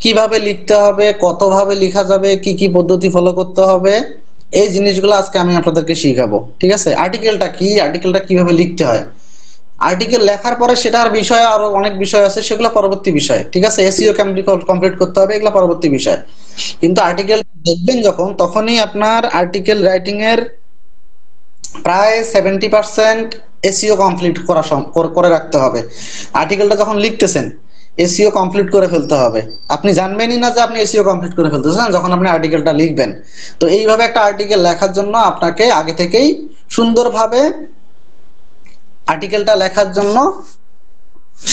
কিভাবে লিখতে হবে, কতভাবে লেখা যাবে, কি কি পদ্ধতি ফলো করতে হবে, এই জিনিসগুলো আজকে আমি আপনাদেরকে শিখাবো। ঠিক আছে, আর্টিকেলটা কি, আর্টিকেলটা কিভাবে লিখতে হয়, আর্টিকেল লেখার পরে সেটার বিষয়ে আরো অনেক বিষয় আছে, সেগুলো পরবর্তী বিষয়। ঠিক আছে, এসইও কমপ্লিট করতে হবে, এগুলো পরবর্তী বিষয়। কিন্তু আর্টিকেল দেখবেন যখন, তখনই আপনার আর্টিকেল রাইটিং এর প্রায় 70% এসইও কমপ্লিট করে রাখতে হবে। আর্টিকেলটা যখন লিখতেছেন এসইও কমপ্লিট করে ফেলতে হবে। আপনি জানবেনই না যে আপনি এসইও কমপ্লিট করে ফেলতেছেন যখন আপনি আর্টিকেলটা লিখবেন। তো এইভাবে একটা আর্টিকেল লেখার জন্য আপনাকে আগে থেকেই সুন্দরভাবে আর্টিকেলটা লেখার জন্য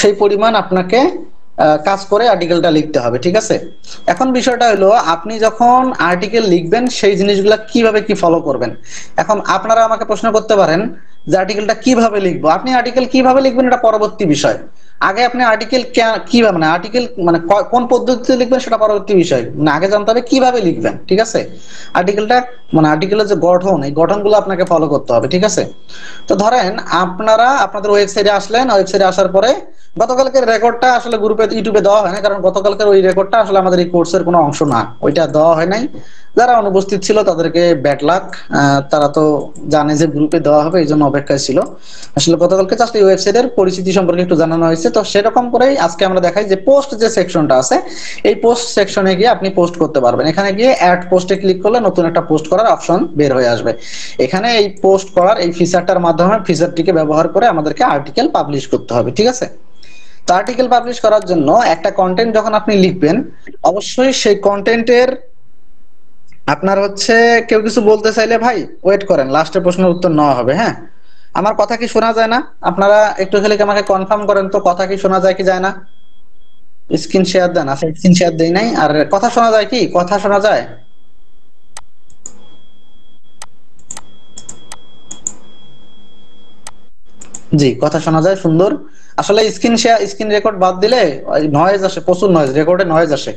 সেই পরিমাণ আপনাকে কাজ করে আর্টিকেলটা লিখতে হবে। ঠিক আছে, এখন বিষয়টা হলো আপনি যখন আর্টিকেল লিখবেন সেই জিনিসগুলো কিভাবে কি ফলো করবেন। এখন আপনারা আমাকে প্রশ্ন করতে পারেন যে আর্টিকেলটা কিভাবে লিখবো। আপনি আর্টিকেল কিভাবে লিখবেন এটা পরবর্তী বিষয়। আগে আপনি আর্টিকেল কিভাবে, মানে আর্টিকেল মানে কোন পদ্ধতিতে লিখবেন সেটা পরবর্তী বিষয়। মানে আগে জানতে হবে কিভাবে লিখবেন। ঠিক আছে, আর্টিকেলটা মানে আর্টিকেলের যে গঠন, এই গঠনগুলো আপনাকে ফলো করতে হবে। ঠিক আছে, তো ধরেন আপনারা আপনাদের ওয়েবসাইটে আসলেন, ওয়েবসাইটে আসার পরে গতকালকের রেকর্ডটা আসলে গ্রুপে ইউটিউবে দেওয়া হয় না, কারণ গতকালকের ওই রেকর্ডটা আসলে আমাদের এই কোর্সের কোনো অংশ না, ওইটা দেওয়া হয় নাই। যারা অনুপস্থিত ছিল তাদেরকে ব্যাড লাক, তারা তো জানে যে গ্রুপে দেওয়া হবে, এই জন্য অপেক্ষায় ছিল। আসলে গতকালকে জাস্ট এই ওয়েবসাইটের পরিচিতি সম্পর্কে একটু জানানো হয়েছে। তো সেরকম করেই আজকে আমরা দেখাই যে পোস্ট যে সেকশনটা আছে, এই পোস্ট সেকশনে গিয়ে আপনি পোস্ট করতে পারবেন। এখানে গিয়ে অ্যাড পোস্টে ক্লিক করলে নতুন একটা পোস্ট করার অপশন বের হয়ে আসবে। এখানে এই পোস্ট করার এই ফিচারটার মাধ্যমে, ফিচারটিকে ব্যবহার করে আমাদেরকে আর্টিকেল পাবলিশ করতে হবে। ঠিক আছে, তো আর্টিকেল পাবলিশ করার জন্য একটা কন্টেন্ট যখন আপনি লিখবেন, অবশ্যই সেই কন্টেন্টের আপনার হচ্ছে, কেউ কিছু বলতে চাইলে ভাই ওয়েট করেন, লাস্টের প্রশ্নের উত্তর নেওয়া হবে। হ্যাঁ, আমার কথা কি শোনা যায় না? আপনারা একটু খালি আমাকে কনফার্ম করেন তো, কথা কি শোনা যায় কি যায় না? স্ক্রিন শেয়ার দেন। আচ্ছা, স্ক্রিন শেয়ার দেই নাই। আর কথা শোনা যায় কি, কথা শোনা যায়? জি, কথা শোনা যায়, সুন্দর। আসলে স্ক্রিন শেয়ার, স্ক্রিন রেকর্ড বাদ দিলে নয়েজ আসে, প্রচুর নয়েজ, রেকর্ডে নয়েজ আসে।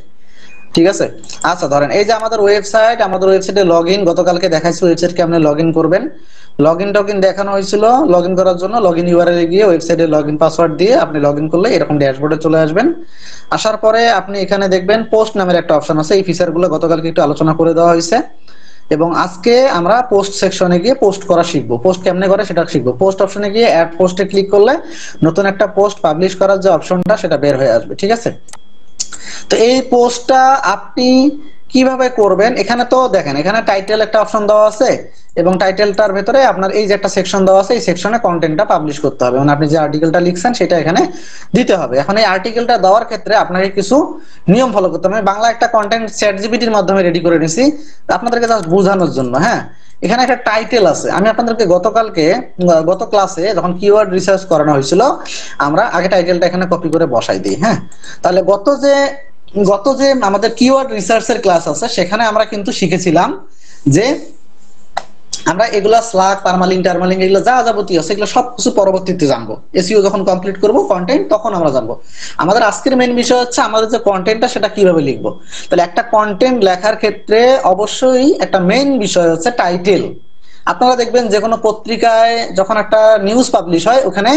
ঠিক আছে, আচ্ছা ধরেন এই যে আমাদের ওয়েবসাইট, আমাদের ওয়েবসাইটে লগ ইন, গতকালকে দেখাইছি ওয়েবসাইট কেমনে লগ ইন করবেন। লগ ইন টগিন দেখানো হয়েছিল। লগ ইন করার জন্য লগ ইন ইউআরএল গিয়ে ওয়েবসাইটে লগ ইন পাসওয়ার্ড দিয়ে আপনি লগ ইন করলে এরকম ড্যাশবোর্ডে চলে আসবেন। আসার পরে আপনি এখানে দেখবেন পোস্ট নামের একটা অপশন আছে। এই ফিচারগুলো গতকালকে একটু আলোচনা করে দেওয়া হয়েছে, এবং আজকে আমরা পোস্ট সেকশনে গিয়ে পোস্ট করা শিখবো। পোস্ট কেমনে করে সেটা শিখবো। পোস্ট অপশনে গিয়ে অ্যাড পোস্টে ক্লিক করলে নতুন একটা পোস্ট পাবলিশ করার যে অপশনটা সেটা বের হয়ে আসবে। ঠিক আছে, তো এই পোস্টটা আপনি কিভাবে করবেন, এখানে তো দেখেন এখানে টাইটেল একটা অপশন দেওয়া আছে, এবং টাইটেলটার ভেতরে আপনার এই যে একটা সেকশন দেওয়া আছে, এই সেকশনে কন্টেন্টটা পাবলিশ করতে হবে, মানে আপনি যে আর্টিকেলটা লিখছেন সেটা এখানে দিতে হবে। এখন এই আর্টিকেলটা দেওয়ার ক্ষেত্রে আপনাকে কিছু নিয়ম ফলো করতে হবে। বাংলা একটা কন্টেন্ট চ্যাট জিপিটির মাধ্যমে রেডি করে নিছি আপনাদেরকে জাস্ট বোঝানোর জন্য। হ্যাঁ, এখানে একটা টাইটেল আছে। আমি আপনাদেরকে গতকালকে গত ক্লাসে যখন কিওয়ার্ড রিসার্চ করানো হয়েছিল, আমরা আগে টাইটেলটা এখানে কপি করে বসাই দিই। হ্যাঁ, তাহলে গত যে আমাদের কিওয়ার্ড রিসার্চের ক্লাস আছে, সেখানে আমরা কিন্তু শিখেছিলাম যে আমরা এগুলা স্লাগ, পারমালিঙ্ক, টারমালিঙ্ক, এগুলো যা যাবতীয় আছে এগুলো সবকিছু পরবর্তীতে জানবো। এসইও যখন কমপ্লিট করব কন্টেন্ট, তখন আমরা জানবো। আমাদের আজকের মেইন বিষয় হচ্ছে আমাদের যে কন্টেন্টটা সেটা কিভাবে লিখবো। তাহলে একটা কন্টেন্ট লেখার ক্ষেত্রে অবশ্যই একটা মেইন বিষয় হচ্ছে টাইটেল। আপনারা দেখবেন যে কোনো পত্রিকায় যখন একটা নিউজ পাবলিশ হয়, ওখানে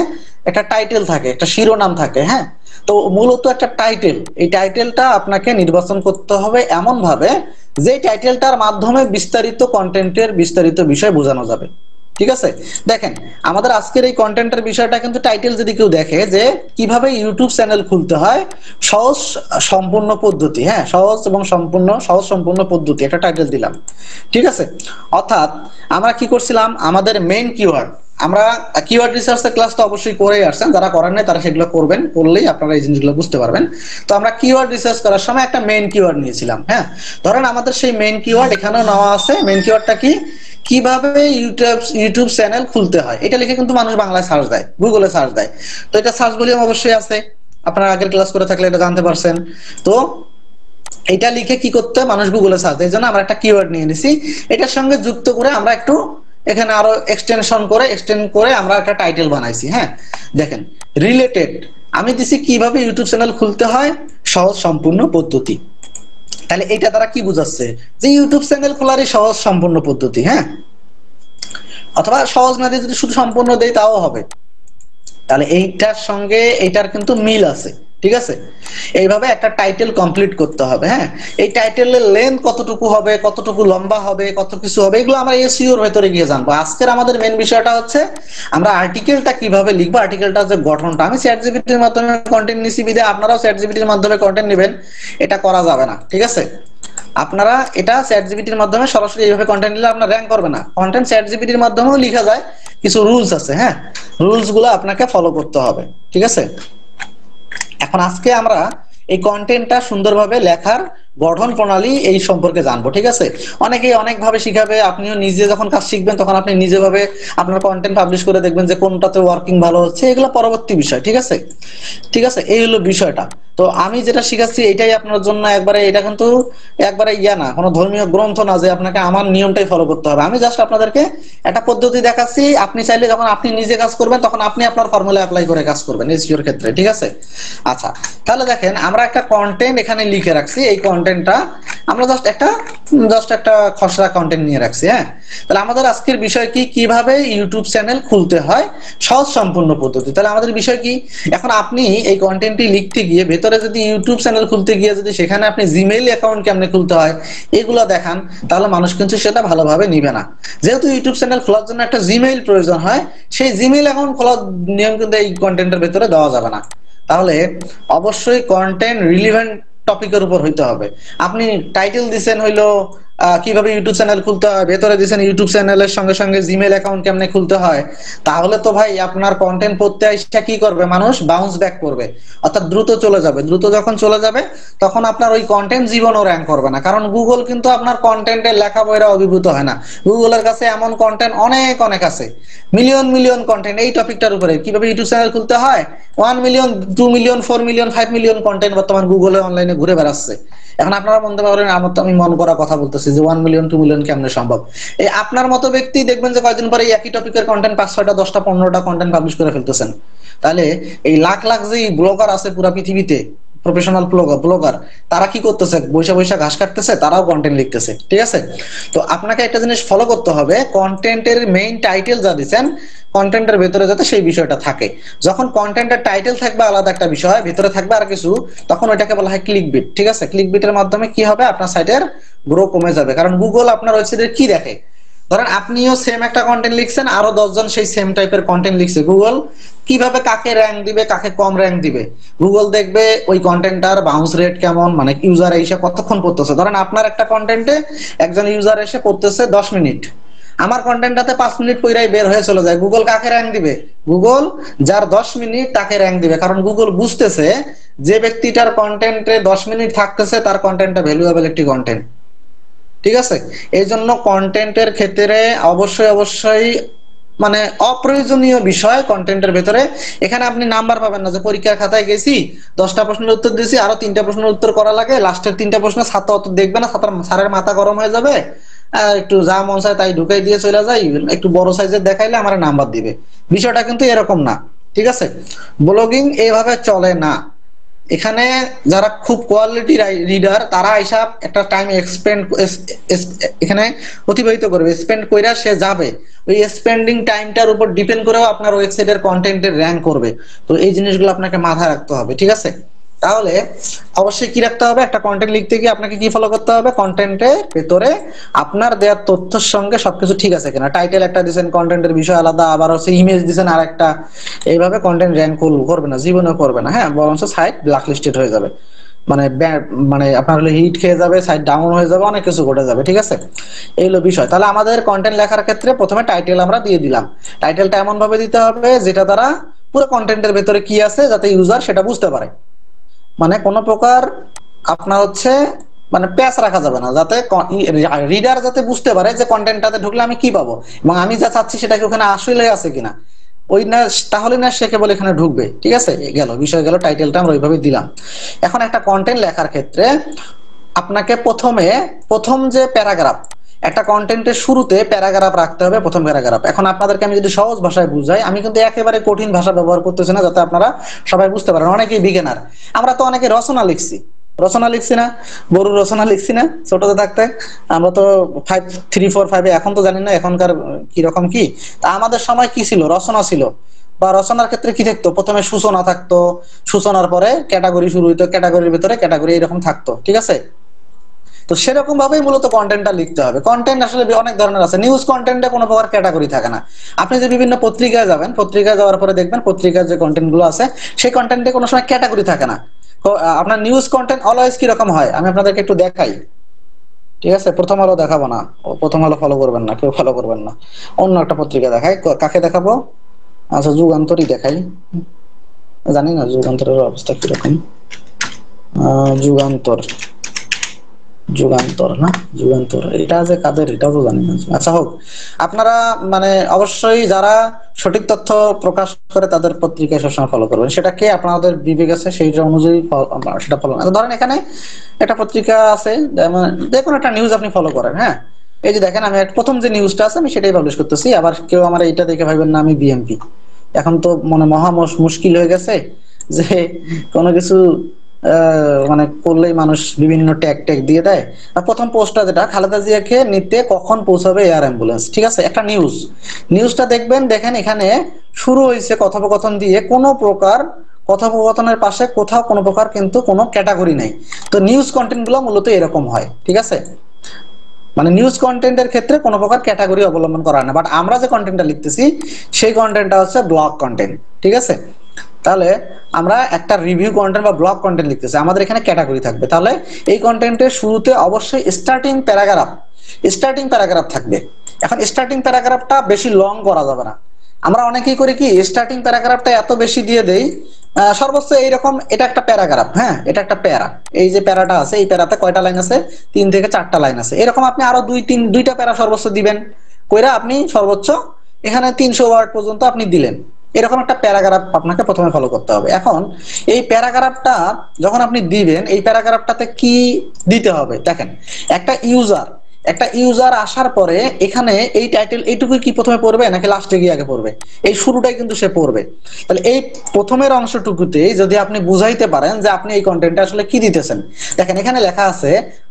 একটা টাইটেল থাকে, একটা শিরোনাম থাকে। হ্যাঁ, তো মূলত একটা টাইটেল, এই টাইটেলটা আপনাকে নির্বাচন করতে হবে এমন ভাবে যে টাইটেলটার মাধ্যমে বিস্তারিত কন্টেন্টের বিস্তারিত বিষয় বোঝানো যাবে। ঠিক আছে, দেখেন আমাদের আজকের এই কন্টেন্টের বিষয়টা কিন্তু টাইটেল যদি কেউ দেখে যে কিভাবে ইউটিউব চ্যানেল খুলতে হয় সহজ সম্পূর্ণ পদ্ধতি, হ্যাঁ সহজ এবং সম্পূর্ণ, সহজ সম্পূর্ণ পদ্ধতি, একটা টাইটেল দিলাম। ঠিক আছে, অর্থাৎ আমরা কি করছিলাম, আমাদের মেইন কিওয়ার্ড, আমরা কিওয়ার্ড রিসার্চের ক্লাস তো অবশ্যই করেই আসছেন, যারা করেন নাই তারা সেগুলো করবেন, করলেই আপনারা এই জিনিসগুলো বুঝতে পারবেন। তো আমরা কিওয়ার্ড রিসার্চ করার সময় একটা মেইন কিওয়ার্ড নিয়েছিলাম। হ্যাঁ, ধরেন আমাদের সেই মেইন কিওয়ার্ড এখানেও নেওয়া আছে। মেইন কিওয়ার্ডটা কি, কিভাবে ইউটিউব চ্যানেল খুলতে হয়, এটা লিখে কিন্তু মানুষ বাংলায় সার্চ দেয়, গুগলে সার্চ দেয়। তো এটা সার্চ ভলিউম অবশ্যই আছে, আপনারা আগের ক্লাস করে থাকলে এটা জানতে পারছেন। তো এটা লিখে কি করতে হয়, মানুষ গুগলে সার্চ দেয়। এই জন্য আমরা একটা কিওয়ার্ড নিয়ে নিছি, এটার সঙ্গে যুক্ত করে আমরা একটু এখানে আরো এক্সটেন্ড করে আমরা একটা টাইটেল বানাইছি। হ্যাঁ, দেখেন রিলেটেড আমি দিছি কিভাবে ইউটিউব চ্যানেল খুলতে হয় সহজ সম্পূর্ণ পদ্ধতি। তাহলে এটা দ্বারা কি বুঝাচ্ছে, যে ইউটিউব চ্যানেল খোলারই সহজ সম্পূর্ণ পদ্ধতি। হ্যাঁ, অথবা সহজ না দিয়ে যদি শুধু সম্পূর্ণ দেই তাও হবে। তাহলে এইটার সঙ্গে এইটার কিন্তু মিল আছে। ঠিক আছে? এইভাবে একটা টাইটেল কমপ্লিট করতে হবে। হ্যাঁ, এই টাইটেলের লেন্থ কতটুকু হবে, কতটুকু লম্বা হবে, কত কিছু হবে, এগুলো আমরা এসইও এর ভেতরে গিয়ে জানবো। আজকের আমাদের মেন বিষয়টা হচ্ছে আমরা আর্টিকেলটা কিভাবে লিখবো, আর্টিকেলটা যে গঠনটা। আমি চ্যাট জিপিটির মাধ্যমে কন্টেন্ট নিছি বিদে আপনারাও চ্যাট জিপিটির মাধ্যমে কন্টেন্ট নেবেন, এটা করা যাবে না। ঠিক আছে? আপনারা এটা চ্যাট জিপিটির মাধ্যমে সরাসরি এইভাবে কন্টেন্ট নিলে আপনার র্যাঙ্ক করবে না। কন্টেন্ট চ্যাট জিপিটির মাধ্যমেও লেখা যায়, কিছু রুলস আছে। হ্যাঁ, রুলস গুলো আপনাকে ফলো করতে হবে। ঠিক আছে? এখন আজকে আমরা এই কন্টেন্টটা সুন্দরভাবে লেখার গঠন প্রণালী এই সম্পর্কে জানবো। ঠিক আছে? অনেকেই অনেকভাবে শিখাবে, আপনিও নিজে যখন কাজ শিখবেন তখন আপনি নিজেভাবে আপনার কন্টেন্ট পাবলিশ করে দেখবেন যে কোনটাতে ওয়ার্কিং ভালো হচ্ছে, এগুলো পরবর্তী বিষয়। ঠিক আছে? ঠিক আছে, এই হলো বিষয়টা। তো আমি যেটা শিখাচ্ছি এটাই আপনার জন্য একবারে, এটা কিন্তু একবারে ইয়া না, কোনো ধর্মীয় গ্রন্থ না যে আপনাকে আমার নিয়মটাই ফলো করতে হবে। আমি জাস্ট আপনাদেরকে একটা পদ্ধতি দেখাচ্ছি, আপনি চাইলে যখন আপনি নিজে কাজ করবেন তখন আপনি আপনার ফর্মুলা অ্যাপ্লাই করে কাজ করবেন এসইওর ক্ষেত্রে। ঠিক আছে? আচ্ছা, তাহলে দেখেন আমরা একটা কন্টেন্ট এখানে লিখে রাখছি, এই কন্টেন্টটা আমরা জাস্ট একটা খসড়া কন্টেন্ট নিয়ে রাখছি। হ্যাঁ, তাহলে আমাদের আজকের বিষয় কি, কিভাবে ইউটিউব চ্যানেল খুলতে হয় সহজ সম্পূর্ণ পদ্ধতি। তাহলে আমাদের বিষয় কি, এখন আপনি এই কন্টেন্টটি লিখতে গিয়ে ভেতরে যদি ইউটিউব চ্যানেল খুলতে গিয়ে যদি সেখানে আপনি জিমেইল অ্যাকাউন্ট কেমনে খুলতে হয় এগুলো দেখান, তাহলে মানুষ কিন্তু সেটা ভালোভাবে নিবে না। যেহেতু ইউটিউব চ্যানেল খোলার জন্য একটা জিমেইল প্রয়োজন হয়, সেই জিমেইল অ্যাকাউন্ট খোলার নিয়ম কিন্তু এই কন্টেন্টের ভেতরে দেওয়া যাবে না। তাহলে অবশ্যই কন্টেন্ট রিলিভেন্ট টপিকের উপর হইতে হবে। আপনি টাইটেল দিছেন হইলো কিভাবে ইউটিউব চ্যানেল খুলতে হয়, ভেতরে দিছেন ইউটিউব চ্যানেলের সঙ্গে সঙ্গে জিমেইল অ্যাকাউন্ট কেমনে খুলতে হয়, তাহলে তো ভাই আপনার কন্টেন্ট পড়তে আইসা কি করবে, মানুষ বাউন্স ব্যাক করবে, অর্থাৎ দ্রুত চলে যাবে। দ্রুত যখন চলে যাবে তখন আপনার ওই কন্টেন্ট জীবনও র্যাঙ্ক করবে না, কারণ গুগল কিন্তু আপনার কন্টেন্টের লেখা বইরা অভিভূত হয় না। গুগলের কাছে এমন কন্টেন্ট অনেক অনেক আছে, মিলিয়ন মিলিয়ন কন্টেন্ট এই টপিকটার উপরে, কিভাবে ইউটিউব চ্যানেল খুলতে হয়, 1 million, 2 million, 4 million, 5 million content বর্তমান গুগলে অনলাইনে ঘুরে বেড়াচ্ছে। এখন আপনারা বলতে পারেন আমার তো, আমি মন করা কথা বলতেছি যে 1 মিলিয়ন 2 মিলিয়ন কেমনে সম্ভব। এই আপনার মতো ব্যক্তি দেখবেন যে কয়েকদিন পরে একই টপিকের কন্টেন্ট 5, 6টা, 10টা, 15টা কন্টেন্ট পাবলিশ করে ফেলতেছেন। তাহলে এই লাখ লাখ যে ব্লগার আছে পুরো পৃথিবীতে, প্রফেশনাল ব্লগার, তারা কি করতেছে, বৈশা বৈশা ঘাস কাটতেছে, তারাও কন্টেন্ট লিখতেছে। ঠিক আছে? তো আপনাকে একটা জিনিস ফলো করতে হবে, কন্টেন্টের মেইন টাইটেল যা দিচ্ছেন কন্টেন্টের ভেতরে যাতে সেই বিষয়টা থাকে। যখন কন্টেন্টের টাইটেল থাকবে আলাদা একটা বিষয়, ভেতরে থাকবে আর কিছু, তখন ওইটাকে বলা হয় ক্লিক বিট। ঠিক আছে? ক্লিক বিটের মাধ্যমে কি হবে, আপনার সাইটের গ্রো কমে যাবে, কারণ গুগল আপনার ওয়েবসাইটে কি দেখে। ধরেন আপনিও সেম একটা কন্টেন্ট লিখছেন, আরো 10 জন সেই সেম টাইপের কন্টেন্ট লিখছে, গুগল কিভাবে কাকে র্যাঙ্ক দিবে, কাকে কম র্যাঙ্ক দিবে, গুগল দেখবে ওই কন্টেন্টটার বাউন্স রেট কেমন, মানে ইউজার এসে কতক্ষণ পড়তেছে। ধরেন আপনার একটা কন্টেন্টে একজন ইউজার এসে পড়তেছে 10 মিনিট, আমার কন্টেন্টটাতে 5 মিনিট পইরাই বের হয়ে চলে যায়, গুগল কাকে র্যাঙ্ক দিবে, গুগল যার 10 মিনিট তাকে র্যাঙ্ক দিবে, কারণ গুগল বুঝতেছে যে ব্যক্তিটার কন্টেন্টে 10 মিনিট থাকতেছে তার কন্টেন্টটা ভ্যালুয়েবল একটি কন্টেন্ট। ঠিক আছে? এই জন্য কন্টেন্টের ক্ষেত্রে অবশ্যই অবশ্যই মানে অপ্রয়োজনীয় বিষয় কন্টেন্টের ভেতরে, এখানে আপনি নাম্বার পাবেন না যে পরীক্ষার খাতায় গেছি 10টা প্রশ্নের উত্তর দিয়েছি, আরো 3টা প্রশ্নের উত্তর করা লাগে, লাস্টের 3টা প্রশ্ন ছাত্র অত দেখবে না, স্যারের মাথা গরম হয়ে যাবে, একটু যা মন চায় তাই ঢুকাই দিয়ে চলে যাই, একটু বড় সাইজের দেখাইলে আমার নাম্বার দিবে। বিষয়টা কিন্তু এরকম না। ঠিক আছে? ব্লগিং এইভাবে চলে না। এখানে যারা খুব কোয়ালিটি রিডার তারা হিসাব একটা টাইম এক্সপেন্ড এখানে অতিবাহিত করবে, স্পেন্ড কইরা সে যাবে, ওই স্পেন্ডিং টাইমটার উপর ডিপেন্ড করেও আপনার ওয়েবসাইটের কন্টেন্টের র্যাঙ্ক করবে। তো এই জিনিসগুলো আপনাকে মাথায় রাখতে হবে। ঠিক আছে? তাহলে অবশ্যই কি রাখতে হবে, একটা কন্টেন্ট লিখতে গিয়ে আপনাকে কি ফলো করতে হবে, কন্টেন্টের ভেতরে আপনার দেওয়ার তথ্যের সঙ্গে সবকিছু ঠিক আছে কিনা। টাইটেল একটা দিবেন, কন্টেন্টের বিষয় আলাদা, আবার হচ্ছে ইমেজ দিবেন আরেকটা, এইভাবে কন্টেন্ট র্যাঙ্ক করবে না, জীবনেও করবে না। হ্যাঁ, বরঞ্চ সাইট ব্ল্যাক লিস্টেড হয়ে যাবে, মানে মানে আপনার হলো হিট খেয়ে যাবে, সাইট ডাউন হয়ে যাবে, অনেক কিছু ঘটে যাবে। ঠিক আছে? এই হলো বিষয়। তাহলে আমাদের কন্টেন্ট লেখার ক্ষেত্রে প্রথমে টাইটেল আমরা দিয়ে দিলাম। টাইটেলটা এমন ভাবে দিতে হবে যেটা দ্বারা পুরো কন্টেন্টের ভেতরে কি আছে যাতে ইউজার সেটা বুঝতে পারে, মানে কোনো প্রকার আপনার হচ্ছে মানে প্যাচ রাখা যাবে না, যাতে রিডার যাতে বুঝতে পারে যে কন্টেন্টটাতে ঢুকলে আমি কি পাবো এবং আমি যা চাচ্ছি সেটা কি ওখানে আসলে আছে কিনা, ওই না তাহলে না সে কেবল এখানে ঢুকবে। ঠিক আছে? গেল বিষয়, গেল টাইটেলটা আমরা ওইভাবে দিলাম। এখন একটা কন্টেন্ট লেখার ক্ষেত্রে আপনাকে প্রথম যে প্যারাগ্রাফ, একটা কন্টেন্টের শুরুতে প্যারাগ্রাফ রাখতে হবে, প্রথম প্যারাগ্রাফ। এখন আপনাদেরকে আমি যদি সহজ ভাষায় বুঝাই, আমি কিন্তু একেবারে কঠিন ভাষা ব্যবহার করতেছি না, যাতে আপনারা সবাই বুঝতে পারেন। অনেকেই বিগিনার, আমরা তো অনেকে রচনা লিখছি, রচনা লিখছি না, বড় রচনা লিখছি না ছোটতে থাকতে, আমরা তো 5, 3, 4, 5 এখন তো জানি না এখনকার কি রকম কি। তা আমাদের সময় কি ছিল, রচনা ছিল, বা রচনার ক্ষেত্রে কি থাকতো, প্রথমে সূচনা থাকতো, সূচনার পরে ক্যাটাগরি শুরু হইতো, ক্যাটাগরির ভিতরে ক্যাটাগরি এরকম থাকতো, ঠিক আছে। তো সেরকম ভাবেই মূলত কন্টেন্টটা লিখতে হবে। কন্টেন্ট আসলে অনেক ধরনের আছে। নিউজ কন্টেন্টে কোনো প্রকার ক্যাটাগরি থাকে না। আপনি যে বিভিন্ন পত্রিকায় যাবেন, পত্রিকায় যাওয়ার পরে দেখবেন পত্রিকার যে কন্টেন্ট গুলো আছে সেই কন্টেন্টে কোনো সময় ক্যাটাগরি থাকে না। তো আপনার নিউজ কন্টেন্ট অলওয়েজ কি রকম হয় আমি আপনাদেরকে একটু দেখাই, ঠিক আছে। প্রথম আলো দেখাবো না, প্রথম আলো ফলো করবেন না, কেউ ফলো করবেন না। অন্য একটা পত্রিকা দেখাই, কাকে দেখাবো? আচ্ছা, যুগান্তরই দেখাই। জানি না যুগান্তরের অবস্থা কিরকম। যুগান্তর, যুগান্তর না, যুগান্তর এটা যে কাদের এটাও তো জানি না। আচ্ছা হোক, আপনারা মানে অবশ্যই যারা সঠিক তথ্য প্রকাশ করে তাদের পত্রিকায় সবসময় ফলো করবেন, সেটাকে আপনাদের বিবেক আছে সেই অনুযায়ী সেটা ফলো। ধরেন এখানে একটা পত্রিকা আছে, যে কোনো একটা নিউজ আপনি ফলো করেন, হ্যাঁ। এই যে দেখেন আমি প্রথম যে নিউজটা আছে আমি সেটাই পাবলিশ করতেছি। আবার কেউ আমার এইটা দেখে ভাবেন না আমি বিএমপি। এখন তো মানে মহা মুশকিল হয়ে গেছে যে কোনো কিছু মানে করলেই মানুষ বিভিন্ন ট্যাগ ট্যাগ দিয়ে দেয়। আর প্রথম পোস্টটা যেটা, খালেদা জিয়াকে নিতে কখন পৌঁছাবে এয়ার অ্যাম্বুলেন্স, ঠিক আছে, একটা নিউজ। নিউজটা দেখবেন, দেখেন এখানে শুরু হয়েছে কথোপকথন দিয়ে, কোনো প্রকার কথোপকথনের পাশে কোথাও কোনো প্রকার কিন্তু কোনো ক্যাটাগরি নাই। তো নিউজ কন্টেন্ট গুলো মূলত এরকম হয়, ঠিক আছে। মানে নিউজ কন্টেন্টের ক্ষেত্রে কোনো প্রকার ক্যাটাগরি অবলম্বন করা হয় না। বাট আমরা যে কন্টেন্টটা লিখতেছি সেই কন্টেন্টটা হচ্ছে ব্লগ কন্টেন্ট, ঠিক আছে। তাহলে আমরা একটা রিভিউ কন্টেন্ট বা ব্লগ কন্টেন্ট লিখতেছি, আমাদের এখানে ক্যাটাগরি থাকবে। তাহলে এই কন্টেন্টের শুরুতে অবশ্যই স্টার্টিং প্যারাগ্রাফ থাকবে। এখন স্টার্টিং প্যারাগ্রাফটা বেশি লং করা যাবে না। আমরা অনেকেই করি কি, স্টার্টিং প্যারাগ্রাফটা এত বেশি দিয়ে দেই, সর্বোচ্চ এইরকম, এটা একটা প্যারাগ্রাফ, হ্যাঁ, এটা একটা প্যারা। এই যে প্যারাটা আছে, এই প্যারাতে কয়টা লাইন আছে? 3 থেকে 4টা লাইন আছে। এরকম আপনি আরো দুইটা প্যারা সর্বোচ্চ দিবেন, কইরা আপনি সর্বোচ্চ এখানে 300 ওয়ার্ড পর্যন্ত আপনি দিলেন। এরকম একটা প্যারাগ্রাফ আপনাকে প্রথমে ফলো করতে হবে। এখন এই প্যারাগ্রাফটা যখন আপনি দিবেন, এই প্যারাগ্রাফটাতে কি দিতে হবে দেখেন। একটা ইউজার আসার পরে এখানে এই টাইটেল এইটুকুই কি প্রথমে পড়বে নাকি লাস্টে গিয়ে আগে পড়বে? এই শুরুটাই কিন্তু সে পড়বে। তাহলে এই প্রথমের অংশটুকুতে যদি আপনি বুঝাইতে পারেন যে আপনি এই কন্টেন্টটা আসলে কি দিতেছেন। দেখেন এখানে লেখা আছে,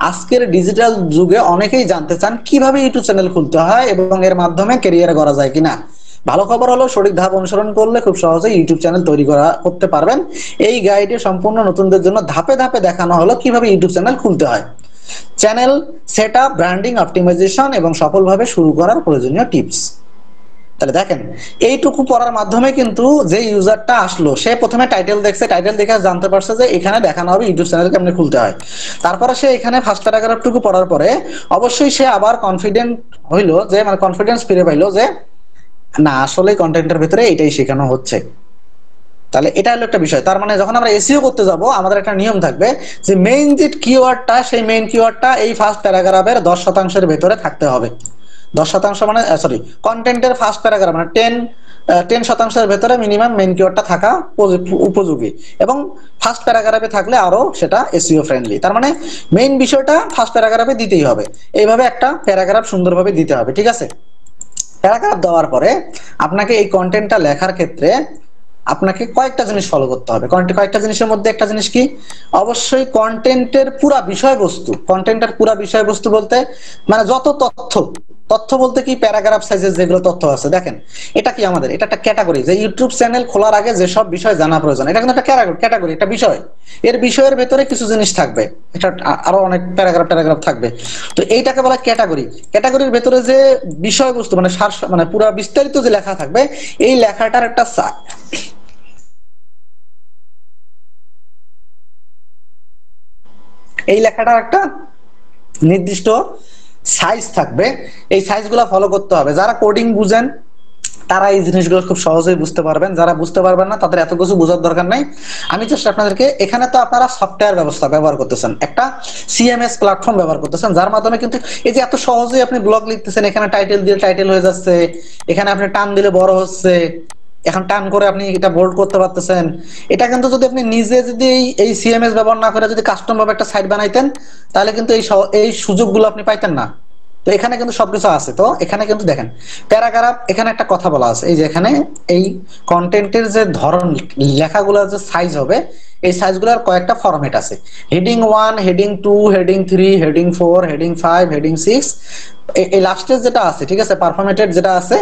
আজকের ডিজিটাল যুগে অনেকেই জানতে চান কিভাবে ইউটিউব চ্যানেল খুলতে হয় এবং এর মাধ্যমে ক্যারিয়ার করা যায় কিনা। ভালো খবর হলো, সঠিক ধাপ অনুসরণ করলে খুব সহজেই ইউটিউব চ্যানেল তৈরি করতে পারবেন। এই গাইডে সম্পূর্ণ নতুনদের জন্য ধাপে ধাপে দেখানো হলো কিভাবে ইউটিউব চ্যানেল খুলতে হয়, চ্যানেল সেটআপ, ব্র্যান্ডিং, অপটিমাইজেশন এবং সফলভাবে শুরু করার প্রয়োজনীয় টিপস। তাহলে দেখেন এইটুকু পড়ার মাধ্যমে কিন্তু যে ইউজারটা আসলো সে প্রথমে টাইটেল দেখছে, টাইটেল দেখে জানতে পারছে যে এখানে দেখানো হবে ইউটিউব চ্যানেল কেমনে খুলতে হয়। তারপরে সে এখানে ফার্স্ট প্যারাগ্রাফটুকু পড়ার পরে অবশ্যই সে আবার কনফিডেন্ট হইলো, যে মানে কনফিডেন্স ফিরে পাইলো যে না আসলে কন্টেন্টের ভিতরে এটাই শেখানো হচ্ছে। তাহলে এটা হলো একটা বিষয়। তার মানে যখন আমরা এসইও করতে যাব আমাদের একটা নিয়ম থাকবে যে মেইন যে কিওয়ার্ডটা, সেই মেইন কিওয়ার্ডটা এই ফার্স্ট প্যারাগ্রাফের 10% ভেতরে থাকতে হবে। 10% মানে সরি, কন্টেন্টের ফার্স্ট প্যারাগ্রাফ মানে 10% ভেতরে মিনিমাম মেইন কিওয়ার্ডটা থাকা উপযোগী, এবং ফার্স্ট প্যারাগ্রাফে থাকলে আরো সেটা এসইও ফ্রেন্ডলি। তার মানে মেইন বিষয়টা ফার্স্ট প্যারাগ্রাফে দিতেই হবে। এইভাবে একটা প্যারাগ্রাফ সুন্দরভাবে দিতে হবে, ঠিক আছে। প্যারাগ্রাফ দেওয়ার পরে আপনাকে এই কন্টেন্টটা লেখার ক্ষেত্রে আপনাকে কয়েকটা জিনিস ফলো করতে হবে। কয়েকটা জিনিসের মধ্যে একটা জিনিস কি, অবশ্যই কন্টেন্টের পুরা বিষয়বস্তু বলতে মানে যত তথ্য বলতে কি, প্যারাগ্রাফ সাইজের যেগুলো তথ্য আছে। দেখেন এটা কি, আমাদের এটা একটা ক্যাটাগরি, যে ইউটিউব চ্যানেল খোলার আগে যেসব বিষয় জানা প্রয়োজন, এটা কিন্তু একটা ক্যাটাগরি, একটা বিষয়। এর বিষয়ের ভেতরে কিছু জিনিস থাকবে, এটা আরো অনেক প্যারাগ্রাফ থাকবে। তো এইটাকে বলা ক্যাটাগরি। ক্যাটাগরির ভেতরে যে বিষয়বস্তু মানে মানে পুরা বিস্তারিত যে লেখা থাকবে, এই লেখাটার একটা নির্দিষ্ট সাইজ থাকবে। এই সাইজগুলো ফলো করতে হবে। যারা কোডিং বুঝেন তারা এই জিনিসগুলো খুব সহজেই বুঝতে পারবেন, যারা বুঝতে পারবেন না তাদের এত কিছু বোঝার দরকার নাই। আমি জাস্ট আপনাদেরকে, এখানে তো আপনারা সফটওয়্যার ব্যবস্থা ব্যবহার করতেছেন, একটা সিএমএস প্ল্যাটফর্ম ব্যবহার করতেছেন, যার মাধ্যমে কিন্তু এই যে এত সহজেই আপনি ব্লগ লিখতেছেন, এখানে টাইটেল দিয়ে টাইটেল হয়ে যাচ্ছে, এখানে আপনি টান দিলে বড় হচ্ছে, এখন টান করে আপনি এটা বোল্ড করতে পারতেছেন। এটা কিন্তু যদি আপনি নিজে যদি এই সিএমএস ব্যবহার না করে যদি কাস্টম ভাবে একটা সাইট বানাইতেন, তাহলে কিন্তু এই সুযোগগুলো আপনি পাইতেন না। তো এখানে কিন্তু সবকিছু আছে। তো এখানে কিন্তু দেখেন প্যারাগ্রাফ, এখানে একটা কথা বলা আছে, এই যে এখানে এই কন্টেন্টের যে ধরন, লেখাগুলোর যে সাইজ হবে, এই সাইজগুলোর কয়েকটা ফরম্যাট আছে। Heading 1, heading 2, heading 3, heading 4, heading 5, heading 6, এই লাস্টের যেটা আছে, ঠিক আছে, পারফরম্যাটেড যেটা আছে,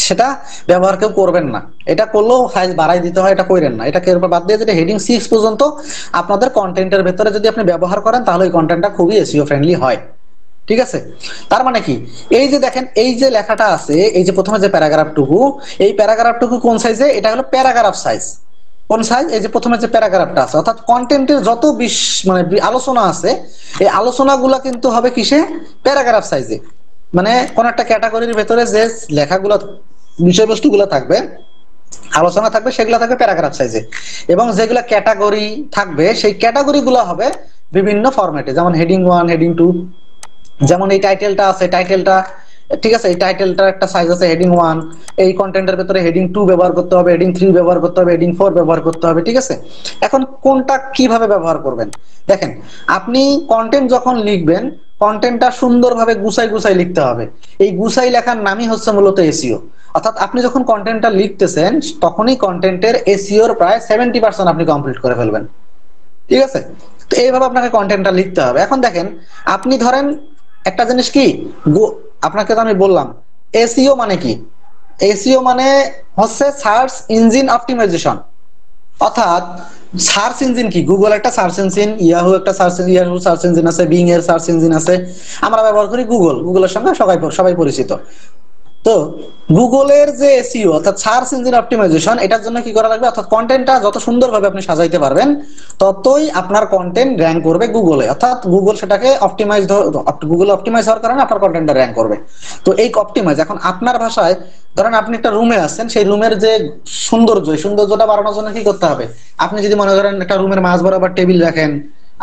সেটা ব্যবহার কেউ করবেন না। এটা করলেও সাইজ বাড়াই দিতে হয়, এটা করেন না। এটাকে বাদ দিয়ে যেটা হেডিং 6 পর্যন্ত আপনাদের কন্টেন্টের ভেতরে যদি আপনি ব্যবহার করেন তাহলে এই কন্টেন্টটা খুবই এসইও ফ্রেন্ডলি হয়। ঠিক আছে, তার মানে কি, এই যে দেখেন এই যে লেখাটা আছে, এই যে প্রথমে যে প্যারাগ্রাফটুকু, এই প্যারাগ্রাফটুকু কোন সাইজে, এটা হলো প্যারাগ্রাফ সাইজ। কোন সাইজ, এই যে প্রথমে যে প্যারাগ্রাফটা আছে, অর্থাৎ কন্টেন্টের যত মানে আলোচনা আছে, এই আলোচনাগুলো কিন্তু হবে কিসে, প্যারাগ্রাফ সাইজে। মানে কোন একটা ক্যাটাগরির ভেতরে যে লেখাগুলো, বিষয়বস্তুগুলো থাকবে, আলোচনা থাকবে, সেগুলো থাকবে প্যারাগ্রাফ সাইজে। এবং যেগুলো ক্যাটাগরি থাকবে, সেই ক্যাটাগরি গুলো হবে বিভিন্ন ফরম্যাটে, যেমন হেডিং 1, হেডিং 2। যেমন এই টাইটেলটা আছে, টাইটেলটা, ঠিক আছে, এই টাইটেলটার একটা সাইজ আছে হেডিং 1। এই কন্টেন্টের ভেতরে হেডিং 2 ব্যবহার করতে হবে, হেডিং 3 ব্যবহার করতে হবে, হেডিং 4 ব্যবহার করতে হবে। ঠিক আছে, এখন কোনটা কিভাবে ব্যবহার করবেন, দেখেন, আপনি কন্টেন্ট যখন লিখবেন, কন্টেন্টটা সুন্দরভাবে গুছাই গুছাই লিখতে হবে। এই গুছাই লেখার নামই হচ্ছে মূলত এসইও। অর্থাৎ আপনি যখন কন্টেন্টটা লিখতেছেন, তখনই কন্টেন্টের এসইওর প্রায় 70% আপনি কমপ্লিট করে ফেলবেন। ঠিক আছে, তো এইভাবে আপনাকে কন্টেন্টটা লিখতে হবে। এখন দেখেন, আপনি ধরেন একটা জিনিস কি, আপনাকে তো আমি বললাম এসইও মানে কি। এসইও মানে হচ্ছে সার্চ ইঞ্জিন অপটিমাইজেশন। অর্থাৎ সার্চ ইঞ্জিন কি, গুগল একটা সার্চ ইঞ্জিন, ইয়াহু একটা ইয়াহু সার্চ ইঞ্জিন আছে, বিং এর সার্চ ইঞ্জিন আছে। আমরা ব্যবহার করি গুগল, গুগলের সঙ্গে সবাই সবাই পরিচিত। তো গুগলের যে এসইও অর্থাৎ সার্চ ইঞ্জিন অপটিমাইজেশন, এটার জন্য কি করা লাগবে, অর্থাৎ কন্টেন্টটা যত সুন্দরভাবে আপনি সাজাইতে পারবেন, ততই আপনার কন্টেন্ট র্যাঙ্ক করবে গুগলে। অর্থাৎ গুগল সেটাকে অপটিমাইজ, গুগল অপটিমাইজ হওয়ার কারণে আপনার কন্টেন্টটা র্যাঙ্ক করবে। তো এই অপটিমাইজ, এখন আপনার ভাষায় ধরেন আপনি একটা রুমে আছেন, সেই রুমের যে সৌন্দর্য, এই সৌন্দর্যটা বাড়ানোর জন্য কি করতে হবে, আপনি যদি মনে করেন একটা রুমের মাঝ বরাবর টেবিল রাখেন,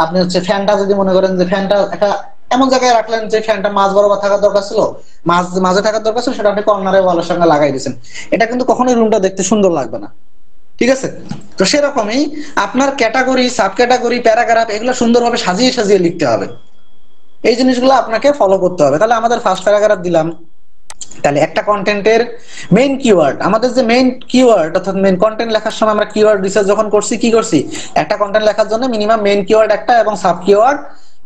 আপনি হচ্ছে ফ্যানটা যদি মনে করেন যে ফ্যানটা একটা এমন জায়গায় রাখলেন যে ফ্যানটা মাঝ বরাবর থাকার দরকার ছিল, মাঝে থাকার দরকার ছিল, সেটা আপনি কর্নারে ওয়ালের সঙ্গে লাগাই দিয়েছেন, এটা কিন্তু কখনোই রুমটা দেখতে সুন্দর লাগবে না। ঠিক আছে, তো সেরকমই আপনার ক্যাটাগরি, সাব ক্যাটাগরি, প্যারাগ্রাফ, এগুলো সুন্দরভাবে সাজিয়ে সাজিয়ে লিখতে হবে। এই জিনিসগুলো আপনাকে ফলো করতে হবে। তাহলে আমাদের ফার্স্ট প্যারাগ্রাফ দিলাম, তাহলে একটা কন্টেন্টের মেইন কিওয়ার্ড, আমাদের যে মেইন কিওয়ার্ড, অর্থাৎ মেইন কন্টেন্ট লেখার সময় আমরা কিওয়ার্ড রিসার্চ যখন করছি, কি করছি, একটা কন্টেন্ট লেখার জন্য মিনিমাম মেইন কিওয়ার্ড একটা এবং সাব কিওয়ার্ড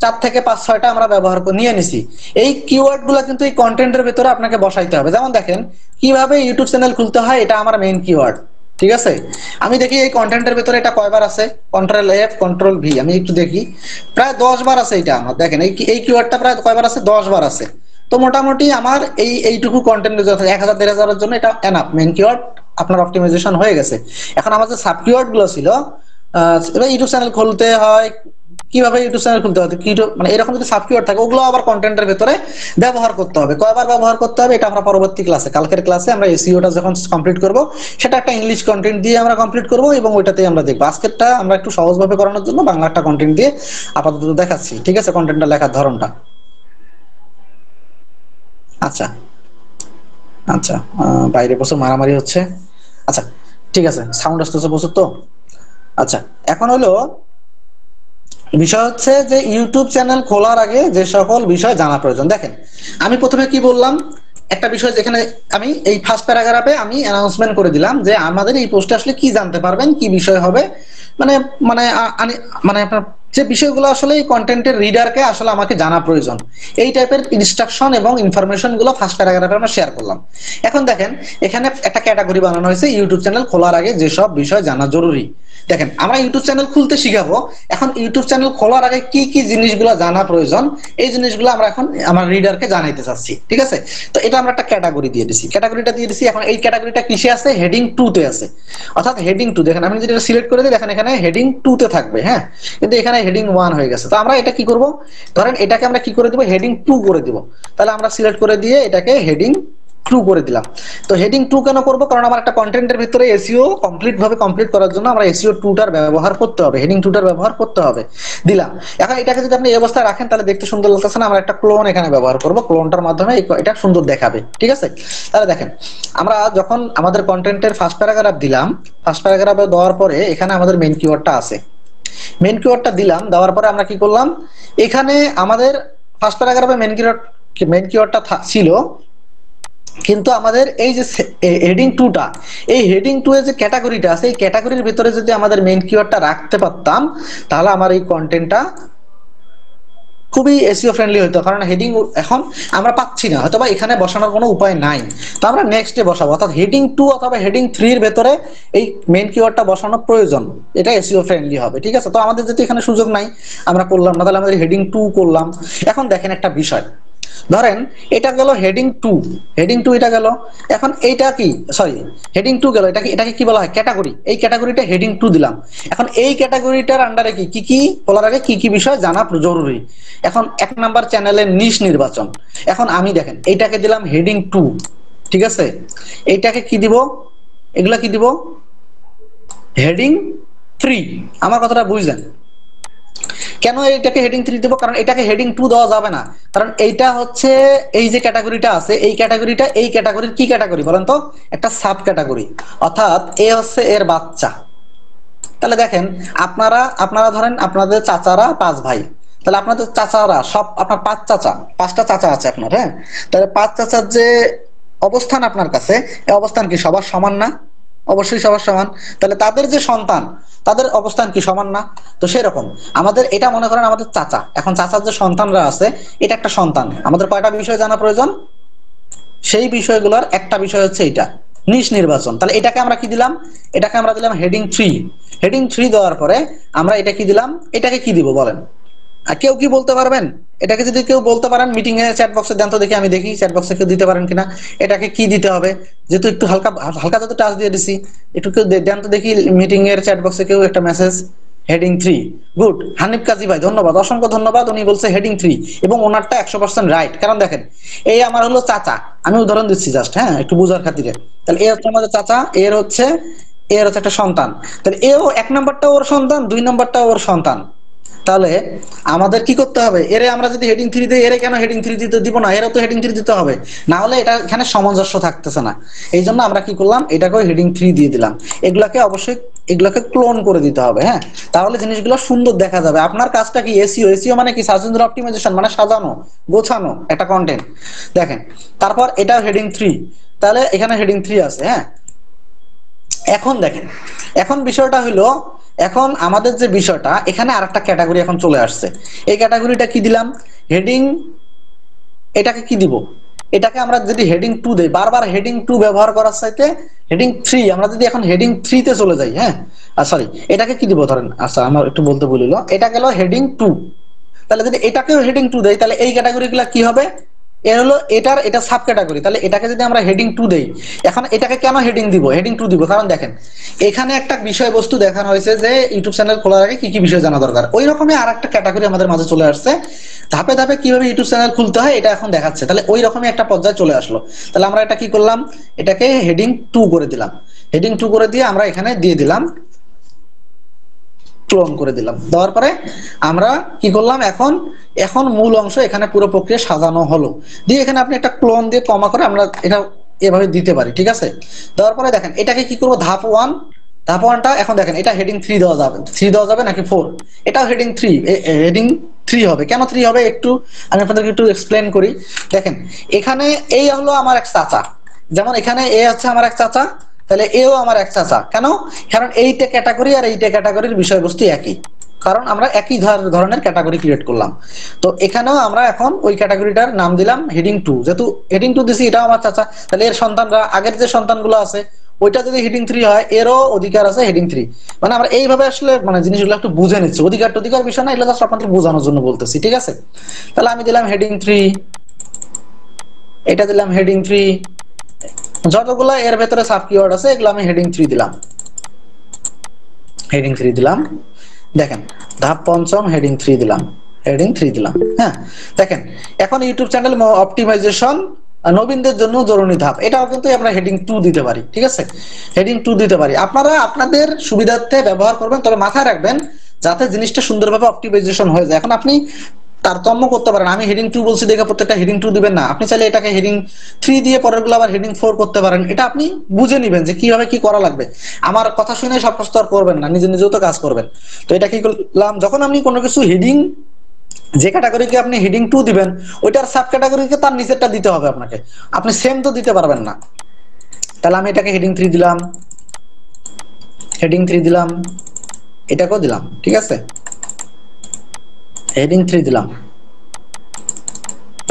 4 থেকে 5-6টা আমরা ব্যবহার করে নিয়ে নিছি। এই কিওয়ার্ড গুলো কিন্তু এই কন্টেন্টের ভিতরে আপনাকে বসাইতে হবে। যেমন দেখেন, কিভাবে ইউটিউব চ্যানেল খুলতে হয়, এটা আমার মেইন কিওয়ার্ড। ঠিক আছে, আমি দেখি এই কন্টেন্টের ভিতরে এটা কয়বার আছে, কন্ট্রোল F কন্ট্রোল V, আমি একটু দেখি, প্রায় 10 বার আছে। এটা আমার দেখেন, এই কিওয়ার্ডটা প্রায় কয়বার আছে, 10 বার আছে। তো মোটামুটি আমার এইটুকু কন্টেন্ট 1000-1500 জন্য এটা এনাফ, মেইন কিওয়ার্ড আপনার অপটিমাইজেশন হয়ে গেছে। এখন আমার যে সাব কিওয়ার্ড গুলো ছিল, এবার ইউটিউব চ্যানেল খুলতে হয়, কিভাবে ইউটিউব চ্যানেল খুলতে হয়, মানে এরকম যদি সাব কিওয়ার্ড থাকে, ওগুলো আবার কন্টেন্টের ভিতরে ব্যবহার করতে হবে। কয়বার ব্যবহার করতে হবে, এটা আমরা পরবর্তী ক্লাসে, কালকের ক্লাসে আমরা এসইওটা যখন কমপ্লিট করব, সেটা একটা ইংলিশ কন্টেন্ট দিয়ে আমরা কমপ্লিট করব এবং ওইটাতেই আমরা দেখবো। আজকেরটা আমরা একটু সহজভাবে করানোর জন্য বাংলা একটা কন্টেন্ট দিয়ে আপাতত দেখাচ্ছি। ঠিক আছে, কন্টেন্টটা লেখার ধরনটা। আচ্ছা, আচ্ছা, বাইরে প্রচুর মারামারি হচ্ছে। আচ্ছা, ঠিক আছে, সাউন্ড আসতেছে প্রচুর তো। আচ্ছা, এখন হলো বিষয় হচ্ছে যে ইউটিউব চ্যানেল খোলার আগে যে সকল বিষয় জানা প্রয়োজন। দেখেন, আমি প্রথমে কি বললাম, একটা বিষয় যেখানে আমি এই ফার্স্ট প্যারাগ্রাফে আমি অ্যানাউন্সমেন্ট করে দিলাম যে আমাদের এই পোস্টে আসলে কি জানতে পারবেন, কি বিষয় হবে, মানে মানে মানে আপনার যে বিষয়গুলো আসলে এই কন্টেন্টের রিডারকে আসলে আমাকে জানা প্রয়োজন, এই টাইপের ইনস্ট্রাকশন এবং ইনফরমেশন গুলো ফার্স্ট প্যারাগ্রাফে আমরা শেয়ার করলাম। এখন দেখেন, এখানে একটা ক্যাটাগরি বানানো হয়েছে, ইউটিউব চ্যানেল খোলার আগে যেসব বিষয় জানা জরুরি। দেখেন, আমরা ইউটিউব চ্যানেল খুলতে শিখাবো, এখন ইউটিউব চ্যানেল খোলার আগে কি কি জিনিসগুলো জানা প্রয়োজন, এই জিনিসগুলো আমরা এখন আমার রিডারকে জানাইতে চাচ্ছি। ঠিক আছে, তো এটা আমরা একটা ক্যাটাগরি দিয়ে দিছি, ক্যাটাগরিটা দিয়ে দিছি। এখন এই ক্যাটাগরিটা কিসে আছে, হেডিং 2 তে আছে। অর্থাৎ হেডিং 2, দেখেন আমি যদি সিলেক্ট করে দিই, দেখেন এখানে হেডিং 2 তে থাকবে, হ্যাঁ, কিন্তু এখানে হেডিং 1 হয়ে গেছে। তো আমরা এটা কি করব, ধরেন এটাকে আমরা কি করে দিব, হেডিং 2 করে দিব। তাহলে আমরা সিলেক্ট করে দিয়ে এটাকে হেডিং 2 করে দিলাম। তো হেডিং 2 কেন করব, কারণ আমার একটা কন্টেন্টের ভিতরে এসইও কমপ্লিট করার জন্য আমরা এসইও 2টার ব্যবহার করতে হবে, হেডিং 2টার ব্যবহার করতে হবে, দিলাম। এখন এটাকে যদি আপনি এই অবস্থায় রাখেন, তাহলে দেখতে সুন্দর লাগতেছে না, আমরা একটা ক্লোন এখানে ব্যবহার করব, ক্লোনটার মাধ্যমে এটা সুন্দর দেখাবে। ঠিক আছে, তাহলে দেখেন, আমরা যখন আমাদের কন্টেন্টের ফার্স্ট প্যারাগ্রাফ দিলাম, ফার্স্ট প্যারাগ্রাফে দেওয়ার পরে এখানে আমাদের মেইন কিওয়ার্ডটা আছে, মেইন কিওয়ার্ডটা দিলাম, দেওয়ার পরে আমরা কি করলাম, এখানে আমাদের ফার্স্ট প্যারাগ্রাফে মেইন কিওয়ার্ডটা ছিল, কিন্তু আমাদের এই যে হেডিং 2টা, এই হেডিং 2 এর যে ক্যাটাগরিটা আছে, এই ক্যাটাগরির ভিতরে যদি আমাদের মেইন কিওয়ার্ডটা রাখতে পারতাম, তাহলে আমার এই কন্টেন্টটা খুবই এসইও ফ্রেন্ডলি হতো, কারণ হেডিং এখন আমরা পাচ্ছি না, হয়তো বা এখানে বসানোর কোনো উপায় নাই, তো আমরা নেক্সটে বসাবো, অর্থাৎ হেডিং 2 অথবা হেডিং 3 এর ভেতরে এই মেইন কিওয়ার্ডটা বসানো প্রয়োজন, এটা এসইও ফ্রেন্ডলি হবে। ঠিক আছে, তো আমাদের যেহেতু এখানে সুযোগ নাই আমরা করলাম না, তাহলে আমাদের হেডিং 2 করলাম। এখন দেখেন একটা বিষয়, ধরেন এটা গেল হেডিং 2, হেডিং 2 এটা গেল, এখন এইটা কি, সরি হেডিং 2 গেল, এটাকে কি বলা হয়, ক্যাটাগরি, এই ক্যাটাগরিটা হেডিং 2 দিলাম। এখন এই ক্যাটাগরিটার আন্ডারে কি কি বলার আগে কি কি বিষয় জানা জরুরি। এখন 1 নাম্বার চ্যানেলের নিশ নির্বাচন, এখন আমি দেখেন এইটাকে দিলাম হেডিং 2, ঠিক আছে, এইটাকে কি দিব, এগুলা কি দিব, হেডিং 3। আমার কথাটা বুঝলেন? কেন এটাকে হেডিং 3 দেব, কারণ এটাকে হেডিং 2 দেওয়া যাবে না, কারণ এইটা হচ্ছে এই যে ক্যাটাগরিটা আছে, এই ক্যাটাগরিটা এই ক্যাটাগরির কি ক্যাটাগরি বলেন তো, একটা সাব ক্যাটাগরি, অর্থাৎ এ হচ্ছে এর বাচ্চা। তাহলে দেখেন আপনারা আপনারা ধরেন আপনাদের চাচারা 5 ভাই, তাহলে আপনাদের চাচারা সব, আপনার 5 চাচা, 5টা চাচা আছে আপনার, হ্যাঁ, তাহলে 5 চাচার যে অবস্থান আপনার কাছে, এই অবস্থান কি সবার সমান না? অবশ্যই সবার সমান। তাহলে তাদের যে সন্তান, তাদের অবস্থান কি সমান না? তো সেরকম আমাদের এটা মনে করেন আমাদের চাচা, এখন চাচার যে সন্তানরা আছে, এটা একটা সন্তান, আমাদের কয়টা বিষয় জানা প্রয়োজন, সেই বিষয়গুলোর একটা বিষয় হচ্ছে এটা নিশ নির্বাচন। তাহলে এটাকে আমরা কি দিলাম, এটাকে আমরা দিলাম হেডিং 3। হেডিং 3 দেওয়ার পরে আমরা এটা কি দিলাম, এটাকে কি দিব বলেন, আর কেউ কি বলতে পারবেন? এটাকে যদি কেউ বলতে পারেন মিটিং এ চ্যাট বক্সে দেন তো দেখি, আমি দেখি চ্যাট বক্সে কেউ দিতে পারেন কিনা, এটাকে কি দিতে হবে, যেহেতু একটু হালকা হালকা যত টাচ দিয়ে দিছি, একটু কেউ দেন তো দেখি মিটিং এর চ্যাট বক্সে কেউ একটা মেসেজ। হেডিং 3, গুড, হানিফ কাজী ভাই ধন্যবাদ, অসংখ্য ধন্যবাদ, উনি বলছে হেডিং 3 এবং ওনারটা 100% রাইট। কারণ দেখেন এই আমার হলো চাচা, আমি উদাহরণ দিচ্ছি জাস্ট, হ্যাঁ, একটু বোঝার খাতিরে। তাহলে এ হচ্ছে আমাদের চাচা, এর হচ্ছে একটা সন্তান, তাহলে এও 1 নাম্বারটা ওর সন্তান, 2 নাম্বারটা ওর সন্তান। তাহলে আমাদের কি করতে হবে, এরে আমরা যদি হেডিং 3 দিই, এরে কেন হেডিং 3 দিতে দিব না, এরও তো হেডিং 3 দিতে হবে, না হলে এটা এখানে সামঞ্জস্য থাকতেছে না। এই জন্য আমরা কি করলাম, এটাকেও হেডিং 3 দিয়ে দিলাম। এগুলাকে অবশ্যই এগুলাকে ক্লোন করে দিতে হবে, হ্যাঁ, তাহলে জিনিসগুলো সুন্দর দেখা যাবে। আপনার কাজটা কি এসইও, এসইও মানে কি সার্চ ইঞ্জিন অপটিমাইজেশন, মানে সাজানো গোছানো একটা কন্টেন্ট। দেখেন তারপর এটা হেডিং 3, তাহলে এখানে হেডিং 3 আছে, হ্যাঁ। এখন দেখেন, এখন বিষয়টা হলো, এখন আমাদের যে বিষয়টা এখানে আরেকটা ক্যাটাগরি এখন চলে আসছে, এই ক্যাটাগরিটা কি দিলাম, হেডিং, এটাকে কি দিব, এটাকে আমরা যদি হেডিং 2 দেই, বারবার হেডিং 2 ব্যবহার করার চাইতে হেডিং 3, আমরা যদি এখন হেডিং 3 তে চলে যাই, হ্যাঁ, সরি এটাকে কি দিব ধরেন, আচ্ছা আমার একটু বলতে ভুলিল, এটা গেল হেডিং 2। তাহলে যদি এটাকেও হেডিং 2 দেই, তাহলে এই ক্যাটাগরিগুলো কি হবে, এর হলো এটা সাব ক্যাটাগরি, তাহলে এটাকে যদি আমরা হেডিং 2 দেই, এখন এটাকে কেন হেডিং দিব, হেডিং 2 দিব, কারণ দেখেন এখানে একটা বিষয়বস্তু দেখানো হয়েছে যে ইউটিউব চ্যানেল খোলার আগে কি কি বিষয় জানা দরকার, ওই রকমই আরেকটা ক্যাটাগরি আমাদের মাঝে চলে আসছে, ধাপে ধাপে কিভাবে ইউটিউব চ্যানেল খুলতে হয় এটা এখন দেখাচ্ছে, তাহলে ওই রকমই একটা পর্যায়ে চলে আসলো। তাহলে আমরা এটা কি করলাম, এটাকে হেডিং 2 করে দিলাম, হেডিং 2 করে দিয়ে আমরা এখানে দিয়ে দিলাম, ক্লোন করে দিলাম, দেওয়ার পরে আমরা কি করলাম, এখন এখন মূল অংশ এখানে পুরো প্রক্রিয়া সাজানো হলো, দিয়ে এখানে আপনি একটা ক্লোন দিয়ে কমা করে আমরা এটা এভাবে দিতে পারি, ঠিক আছে। দেওয়ার পরে দেখেন এটাকে কি করবো, ধাপ 1, ধাপ 1টা এখন দেখেন এটা হেডিং 3 দেওয়া যাবে, 3 দেওয়া যাবে নাকি 4, এটাও হেডিং 3, হেডিং 3 হবে, কেন 3 হবে একটু আমি আপনাদেরকে একটু এক্সপ্লেন করি। দেখেন এখানে এই হলো আমার এক চাচা, যেমন এখানে এ হচ্ছে আমার এক চাচা, তাহলে এও আমার এক চাচা, কেন, কারণ এইটা ক্যাটাগরি আর এইটা ক্যাটাগরির বিষয়বস্তু একই, কারণ আমরা একই ধরনের ক্যাটাগরি ক্রিয়েট করলাম। তো এখানেও আমরা এখন ওই ক্যাটাগরিটার নাম দিলাম হেডিং 2, যেহেতু হেডিং 2 দিছি, এটাও আমার চাচা, তাহলে এর সন্তানরা আগের যে সন্তানগুলো আছে ওইটা যদি হেডিং 3 হয়, এরও অধিকার আছে হেডিং 3। মানে আমরা এইভাবে আসলে মানে জিনিসগুলো একটু বুঝে নিচ্ছি, অধিকার বিষয় না, এগুলো জাস্ট আপনাদের বোঝানোর জন্য বলতেছি, ঠিক আছে। তাহলে আমি দিলাম হেডিং 3, এটা দিলাম হেডিং 3, যতগুলো এর ভেতরে সাব কিওয়ার্ড আছে এগুলো আমি হেডিং 3 দিলাম, হেডিং 3 দিলাম। দেখেন ধাপ 5 হেডিং 3 দিলাম, হেডিং 3 দিলাম, হ্যাঁ। দেখেন এখন ইউটিউব চ্যানেল অপটিমাইজেশন নবীনদের জন্য জরুরি ধাপ, এটাও কিন্তু আমরা হেডিং 2 দিতে পারি, ঠিক আছে, হেডিং 2 দিতে পারি, আপনারা আপনাদের সুবিধার্থে ব্যবহার করবেন, তবে মাথায় রাখবেন যাতে জিনিসটা সুন্দরভাবে অপটিমাইজেশন হয়ে যায়। এখন আপনি তারতম্য করতে পারেন, আমি হেডিং 2 বলছি দেখে প্রত্যেকটা হেডিং 2 দিবেন না, আপনি চাইলে এটাকে হেডিং 3 দিয়ে পরেরগুলো আবার হেডিং 4 করতে পারেন, এটা আপনি বুঝে নেবেন যে কিভাবে কি করা লাগবে। আমার কথা শুনে সব কাজ তো আর করবেন না, নিজে নিজেও তো কাজ করবেন। তো এটা কি করলাম, যখন আপনি কোনো কিছু হেডিং, যে ক্যাটাগরিকে আপনি হেডিং 2 দিবেন ওইটার সাব ক্যাটাগরিকে তার নিচেরটা দিতে হবে আপনাকে, আপনি সেম তো দিতে পারবেন না। তাহলে আমি এটাকে হেডিং 3 দিলাম, হেডিং 3 দিলাম, এটাকেও দিলাম, ঠিক আছে, হেডিং 3 দিলাম,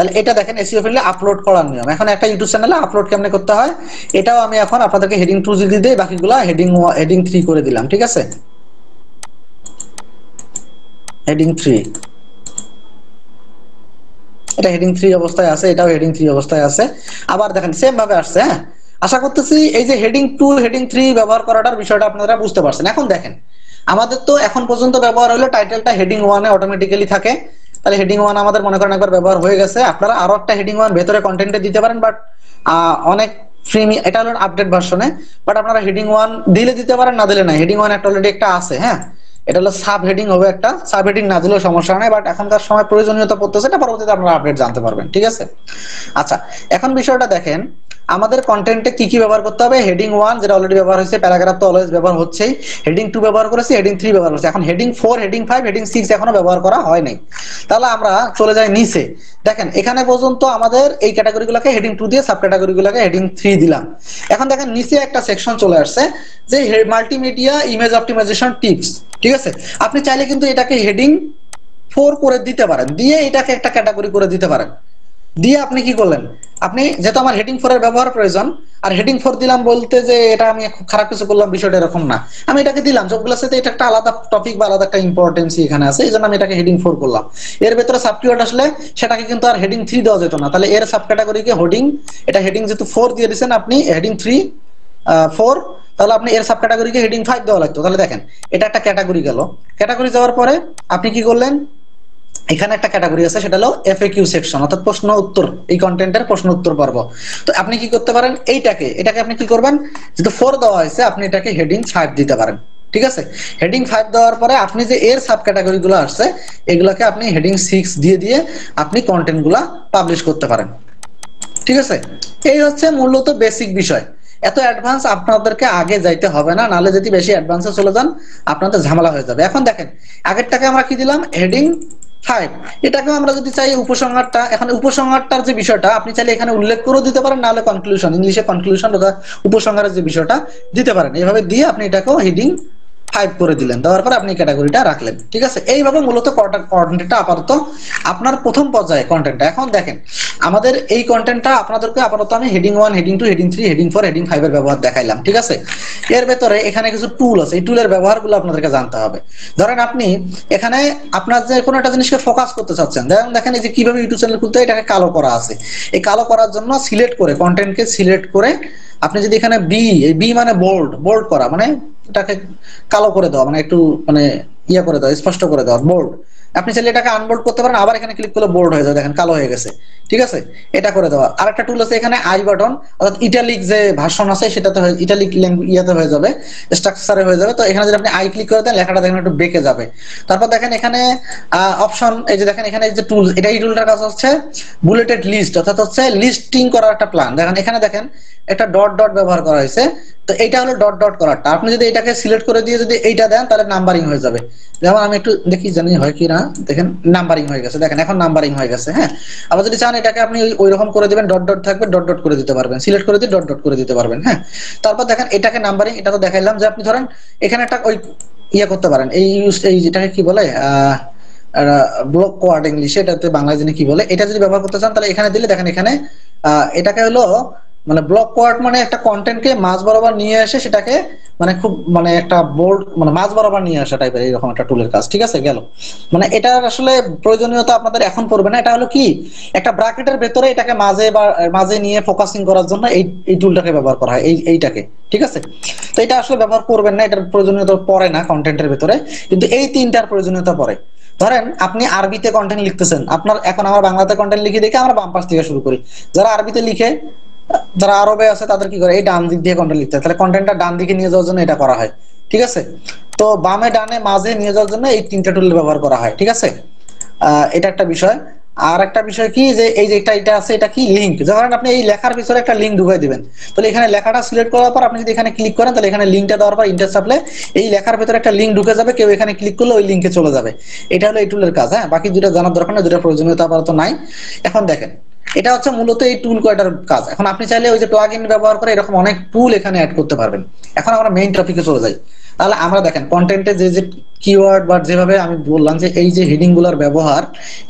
তাহলে এটা দেখেন এসইও ফিল্ডে আপলোড করার নিয়ম। এখন একটা ইউটিউব চ্যানেলে আপলোড কেমনে করতে হয় এটাও আমি এখন আপনাদেরকে হেডিং 2 যদি দিই, বাকিগুলো হেডিং 3 করে দিলাম, ঠিক আছে? হেডিং 3, এটা হেডিং 3 অবস্থায় আছে, এটাও হেডিং 3 অবস্থায় আছে। আবার দেখেন সেম ভাবে আসছে। হ্যাঁ, আশা করতেছি এই যে হেডিং 2 হেডিং 3 ব্যবহার করাটার বিষয়টা আপনারা বুঝতে পারছেন। এখন দেখেন আমাদের তো এখন পর্যন্ত ব্যবহার হলো টাইটেলটা হেডিং 1 এ অটোমেটিক্যালি থাকে। তাহলে হেডিং 1 আমাদের মনে করেন একবার ব্যবহার হয়ে গেছে। আপনারা আরো একটা হেডিং 1 ভেতরে কন্টেন্টে দিতে পারেন, বাট অনেক ফ্রি, এটা হলো আপডেট ভার্সনে। বাট আপনারা হেডিং 1 দিলে দিতে পারেন, না দিলে নাই। হেডিং 1 একটা অলরেডি একটা আছে। হ্যাঁ, এটা হলো সাব হেডিং হবে, একটা সাব হেডিং না দিলেও সমস্যা নেই, বাট এখনকার সময় প্রয়োজনীয়তা পড়তেছে, এটা পরবর্তীতে আপনারা আপডেট জানতে পারবেন, ঠিক আছে? আচ্ছা, এখন বিষয়টা দেখেন আমাদের কন্টেন্টে কি কি ব্যবহার করতে হবে। হেডিং 1 যেটা অলরেডি ব্যবহার হয়েছে, প্যারাগ্রাফ তো অলওয়েজ ব্যবহার হচ্ছেই, হেডিং 2 ব্যবহার করেছি, হেডিং 3 ব্যবহার করেছি। এখন হেডিং 4 হেডিং 5 হেডিং 6 এখনো ব্যবহার করা হয় নাই। তাহলে আমরা চলে যাই নিচে। দেখেন এখানে পর্যন্ত আমাদের এই ক্যাটাগরিগুলোকে হেডিং 2 দিয়ে, সাব ক্যাটাগরিগুলোকে হেডিং 3 দিলাম। এখন দেখেন নিচে একটা সেকশন চলে আসছে যে মাল্টিমিডিয়া ইমেজ অপটিমাইজেশন টিপস, ঠিক আছে? আপনি চাইলে কিন্তু এটাকে হেডিং 4 করে দিতে পারেন, দিয়ে এটাকে একটা ক্যাটাগরি করে দিতে পারেন। দিয়ে আপনি কি করলেন, আপনি যেহেতু আমার হেডিং 4 এর ব্যবহার প্রয়োজন, আর হেডিং 4 দিলাম বলতে যে এটা আমি খুব খারাপ কিছু করলাম, বিষয়টা এরকম না। আমি এটাকে দিলাম সবগুলোর সাথে, এটা একটা আলাদা টপিক বা আলাদা একটা ইম্পর্টেন্সি এখানে আছে, এই জন্য আমি এটাকে হেডিং 4 করলাম। এর ভেতরে সাব কিওয়ার্ড আসলে সেটাকে কিন্তু আর হেডিং 3 দেওয়া যেত না। তাহলে এর সাব ক্যাটাগরিকে হেডিং, এটা হেডিং যেহেতু 4 দিয়ে দিয়েছেন আপনি, হেডিং 3 4, তাহলে আপনি এর সাব ক্যাটাগরিকে হেডিং 5 দেওয়া লাগতো। তাহলে দেখেন এটা একটা ক্যাটাগরি গেল। ক্যাটাগরি যাওয়ার পরে আপনি কি করলেন, এখানে একটা ক্যাটাগরি আছে, সেটা হলো এফএকিউ সেকশন, অর্থাৎ প্রশ্ন উত্তর, এই কন্টেন্টের প্রশ্ন উত্তর পর্ব। তো আপনি কি করতে পারেন, এটাকে আপনি কি করবেন, যেহেতু 4 দেওয়া হয়েছে আপনি এটাকে হেডিং 5 দিতে পারেন, ঠিক আছে? হেডিং 5 দেওয়ার পরে আপনি যে এর সাব ক্যাটাগরি গুলো আসছে এগুলোকে আপনি হেডিং 6 দিয়ে দিয়ে আপনি কন্টেন্ট গুলা পাবলিশ করতে পারেন, ঠিক আছে? এই হচ্ছে মূলত বেসিক বিষয়। এত অ্যাডভান্স আপনাদেরকে আগে যাইতে হবে না, নাহলে যদি বেশি অ্যাডভান্সে চলে যান আপনাদের ঝামেলা হয়ে যাবে। এখন দেখেন আগেরটাকে আমরা কি দিলাম, হেডিং 5, এটাকেও আমরা যদি চাই উপসংহারটা, এখন উপসংহারটার যে বিষয়টা আপনি চাইলে এখানে উল্লেখ করেও দিতে পারেন, নাহলে কনক্লুশন, ইংলিশে কনক্লুশন অথবা উপসংহারের যে বিষয়টা দিতে পারেন। এইভাবে দিয়ে আপনি এটাকেও হেডিং 5 করে দিলেন, দেওয়ার পর আপনি ক্যাটাগরিটা রাখলেন, ঠিক আছে? এইভাবে মূলত কন্টেন্টটা আপাতত আপনার প্রথম পর্যায়ে কন্টেন্টটা। এখন দেখেন আমাদের এই কন্টেন্টটা আপনাদেরকে আপাতত আমি heading 1 heading 2 heading 3 heading 4 heading 5 এর ব্যবহার দেখাইলাম, ঠিক আছে? এর ভেতরে এখানে কিছু টুল আছে, এই টুলের ব্যবহারগুলো আপনাদেরকে জানতে হবে। ধরেন আপনি এখানে আপনার যে কোনো একটা জিনিসকে ফোকাস করতে চাচ্ছেন, দেখেন এই যে কিভাবে ইউটিউব চ্যানেল খুলতে হয়, এটাকে কালো করা আছে। এই কালো করার জন্য সিলেক্ট করে, কন্টেন্টকে সিলেক্ট করে আপনি যদি এখানে বি মানে বোল্ড করা, মানে এটাকে কালো করে দেওয়া, মানে একটু মানে ইয়া করে দেওয়া, স্পষ্ট করে দেওয়া, বোল্ড। আপনি চাইলে এটাকে আনবোল্ড করতে পারেন, আবার এখানে ক্লিক করলে বোল্ড হয়ে যায়, দেখেন কালো হয়ে গেছে, ঠিক আছে? এটা করে দেওয়া। আরেকটা টুল আছে এখানে আই বাটন, অর্থাৎ ইটালিক যে ভার্সন আছে সেটাতে ইটালিক ইয়াতে হয়ে যাবে, স্ট্রাকচারে হয়ে যাবে। তো এখানে যদি আপনি আই ক্লিক করে দেন লেখাটা দেখেন একটু বেঁকে যাবে। তারপর দেখেন এখানে অপশন, এই যে দেখেন এখানে এই যে টুল, এই টুলটার কাজ হচ্ছে বুলেটেড লিস্ট, অর্থাৎ হচ্ছে লিস্টিং করার একটা প্ল্যান। দেখেন এখানে দেখেন একটা ডট ডট ব্যবহার করা হয়েছে। তো এইটা হলো ডট ডট করারটা। আপনি যদি এটাকে সিলেক্ট করে দিয়ে যদি এইটা দেন তাহলে নাম্বারিং হয়ে যাবে। যেমন আমি একটু দেখি জানি হয় কি না, দেখেন নাম্বারিং হয়ে গেছে, দেখেন এখন নাম্বারিং হয়ে গেছে। হ্যাঁ, আবার যদি চান এটাকে আপনি ওই রকম করে দিবেন, ডট ডট থাকবে, ডট ডট করে দিতে পারবেন, সিলেক্ট করে দিয়ে ডট ডট করে দিতে পারবেন। হ্যাঁ, তারপর দেখেন এটাকে নাম্বারিং, এটা তো দেখাইলাম যে আপনি ধরেন এখানে একটা ওই ইয়া করতে পারেন, এই যেটাকে কি বলে ব্লক কোয়ার্ড ইংলিশে, এটাতে বাংলা জানি কি বলে, এটা যদি ব্যবহার করতে চান তাহলে এখানে দিলে দেখেন এখানে এটাকে হলো মানে ব্লক কোয়ার্ড, মানে একটা কন্টেন্টকে মাঝ বরাবর নিয়ে এসে সেটাকে মানে খুব মানে একটা বোল্ড মানে মাঝ বরাবর নিয়ে আসা টাইপের এরকম একটা টুলের কাজ, ঠিক আছে? গেল মানে এটার আসলে প্রয়োজনীয়তা আপনাদের এখন পড়বে না। এটা হলো কি একটা ব্র্যাকেটের ভেতরে এটাকে মাঝে বা মাঝে নিয়ে ফোকাসিং করার জন্য এই টুলটাকে ব্যবহার করা হয়, এইটাকে, ঠিক আছে? তো এটা আসলে ব্যবহার করবেন না, এটার প্রয়োজনীয়তা পড়ে না কন্টেন্টের ভেতরে, কিন্তু এই তিনটার প্রয়োজনীয়তা পড়ে। ধরেন আপনি আরবিতে কন্টেন্ট লিখতেছেন, আপনার এখন আমার বাংলাতে কন্টেন্ট লিখে দেখে আমরা বাম পাশ থেকে শুরু করি। যারা আরবিতে লিখে, যারা আরবে আছে তাদের কি করে, এই ডান দিক দিয়ে কন্টেন্ট লিখতে হয়, তাহলে কন্টেন্টটা ডান দিকে নিয়ে যাওয়ার জন্য এটা করা হয়, ঠিক আছে? তো বামে ডানে মাঝে নিয়ে যাওয়ার জন্য এই তিনটা টুল ব্যবহার করা হয়, ঠিক আছে? এটা একটা বিষয়। আর একটা বিষয় কি যে এই যে এটা আছে, এটা কি লিংক, যখন আপনি এই লেখার পিছনে একটা লিংক ঢুকিয়ে দিবেন, তাহলে এখানে লেখাটা সিলেক্ট করার পর আপনি যদি এখানে ক্লিক করেন তাহলে এখানে লিংকটা দেওয়ার পর ইন্টার চাপলে এই লেখার ভিতরে একটা লিংক ঢুকে যাবে, কেউ এখানে ক্লিক করলে ওই লিংকে চলে যাবে। এটা হলো এই টুলের কাজ। হ্যাঁ, বাকি দুটো জানার দরকার নেই, দুটো প্রয়োজনীয়তা আপাতত নাই। এখন দেখেন এটা হচ্ছে মূলত এই টুল কয়টার কাজ। এখন আপনি চাইলে ওই যে প্লাগইন ব্যবহার করে এরকম অনেক টুল এখানে অ্যাড করতে পারবেন। এখন আমরা মেইন টপিকে চলে যাই। তাহলে আমরা দেখেন কন্টেন্টে যে যে কিওয়ার্ড বা যেভাবে আমি বললাম যে এই যে হেডিং গুলার ব্যবহার,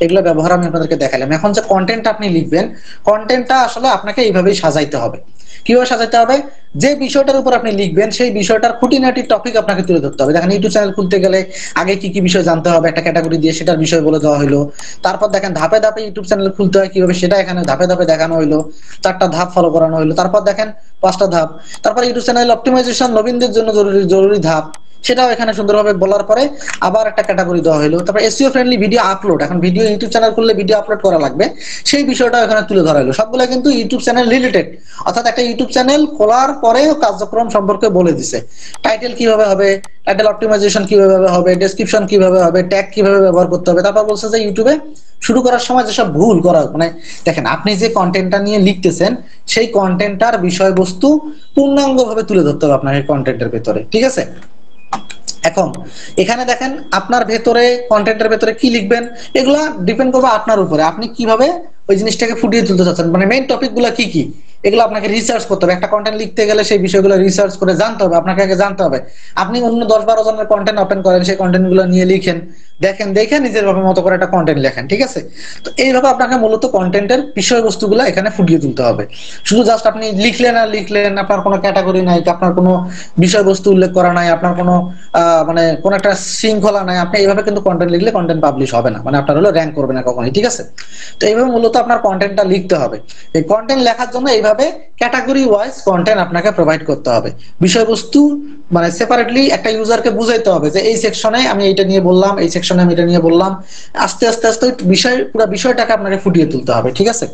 এগুলো ব্যবহার আমি আপনাদেরকে দেখালাম। এখন যে কন্টেন্ট আপনি লিখবেন, কন্টেন্টটা আসলে আপনাকে এইভাবেই সাজাইতে হবে। কিভাবে সাজাতে হবে? যে বিষয়টার উপর আপনি লিখবেন সেই বিষয়টার খুঁটিনাটি টপিক আপনাকে তুলে ধরতে হবে। দেখেন ইউটিউব চ্যানেল খুলতে গেলে আগে কি কি বিষয় জানতে হবে, একটা ক্যাটাগরি দিয়ে সেটার বিষয় বলে দেওয়া হলো। তারপর দেখেন ধাপে ধাপে ইউটিউব চ্যানেল খুলতে হয় কিভাবে, সেটা এখানে ধাপে ধাপে দেখানো হলো, 4টা ধাপ ফলো করানো হলো। তারপর দেখেন 5টা ধাপ। তারপর ইউটিউব চ্যানেল অপটিমাইজেশন নবীনদের জন্য জরুরি জরুরি ধাপ, সেটাও এখানে সুন্দরভাবে বলার পরে আবার একটা ক্যাটাগরি দেওয়া হলো। তারপর এসইও ফ্রেন্ডলি ভিডিও আপলোড, এখন ভিডিও ইউটিউব চ্যানেল খুললে ভিডিও আপলোড করা লাগবে, সেই বিষয়টা এখানে তুলে ধরা হলো। সবগুলো কিন্তু ইউটিউব চ্যানেল রিলেটেড, অর্থাৎ একটা ইউটিউব চ্যানেল খোলার পরে কার্যক্রম সম্পর্কে বলে দিছে। টাইটেল কিভাবে হবে, টাইটেল অপটিমাইজেশন কিভাবে হবে, ডেসক্রিপশন কিভাবে হবে, ট্যাগ কিভাবে ব্যবহার করতে হবে। তারপর বলছে যে ইউটিউবে শুরু করার সময় যেসব ভুল করা, মানে দেখেন আপনি যে কন্টেন্টটা নিয়ে লিখতেছেন সেই কন্টেন্টটার বিষয়বস্তু পূর্ণাঙ্গভাবে তুলে ধরতে হবে আপনার এই কন্টেন্টের ভেতরে, ঠিক আছে? এখন এখানে দেখেন আপনার ভেতরে কন্টেন্টের ভেতরে কি লিখবেন এগুলা ডিপেন্ড করবে আপনার উপরে, আপনি কিভাবে ওই জিনিসটাকে ফুটিয়ে তুলতে চাচ্ছেন, মানে মেইন টপিক গুলা কি কি এগুলো আপনাকে রিসার্চ করতে হবে। একটা কন্টেন্ট লিখতে গেলে সেই বিষয়গুলো রিসার্চ করে জানতে হবে, আপনাকে আগে জানতে হবে। আপনি অন্য 10-12 জনের কন্টেন্ট ওপেন করেন, সেই কন্টেন্ট গুলো নিয়ে লিখেন, দেখেন, দেখে নিজের ভাবে মতো করে একটা কন্টেন্ট লেখেন, ঠিক আছে? তো এইভাবে আপনাকে মূলত কন্টেন্টের বিষয়বস্তুগুলো এখানে ফুটিয়ে তুলতে হবে। শুধু জাস্ট আপনি লিখলেন আর লিখলেন, আপনার কোনো ক্যাটাগরি নাই, আপনার কোনো বিষয়বস্তু উল্লেখ করা নাই, আপনার কোনো মানে কোন একটা শৃঙ্খলা নাই, আপনি এইভাবে কিন্তু কন্টেন্ট লিখলে কন্টেন্ট পাবলিশ হবে না, মানে আপনার হলো র্যাঙ্ক করবে না কখনোই, ঠিক আছে? তো এইভাবে মূলত আপনার কন্টেন্টটা লিখতে হবে। এই কন্টেন্ট লেখার জন্য এইভাবে ক্যাটাগরি ওয়াইজ কন্টেন্ট আপনাকে প্রোভাইড করতে হবে। বিষয়বস্তু মানে সেপারেটলি একটা ইউজারকে বুঝাইতে হবে যে এই সেকশনে আমি এইটা নিয়ে বললাম, এই সেকশনে আমি এটা নিয়ে বললাম। আস্তে আস্তে আস্তে বিষয় পুরো বিষয়টাকে আপনাকে ফুটিয়ে তুলতে হবে, ঠিক আছে?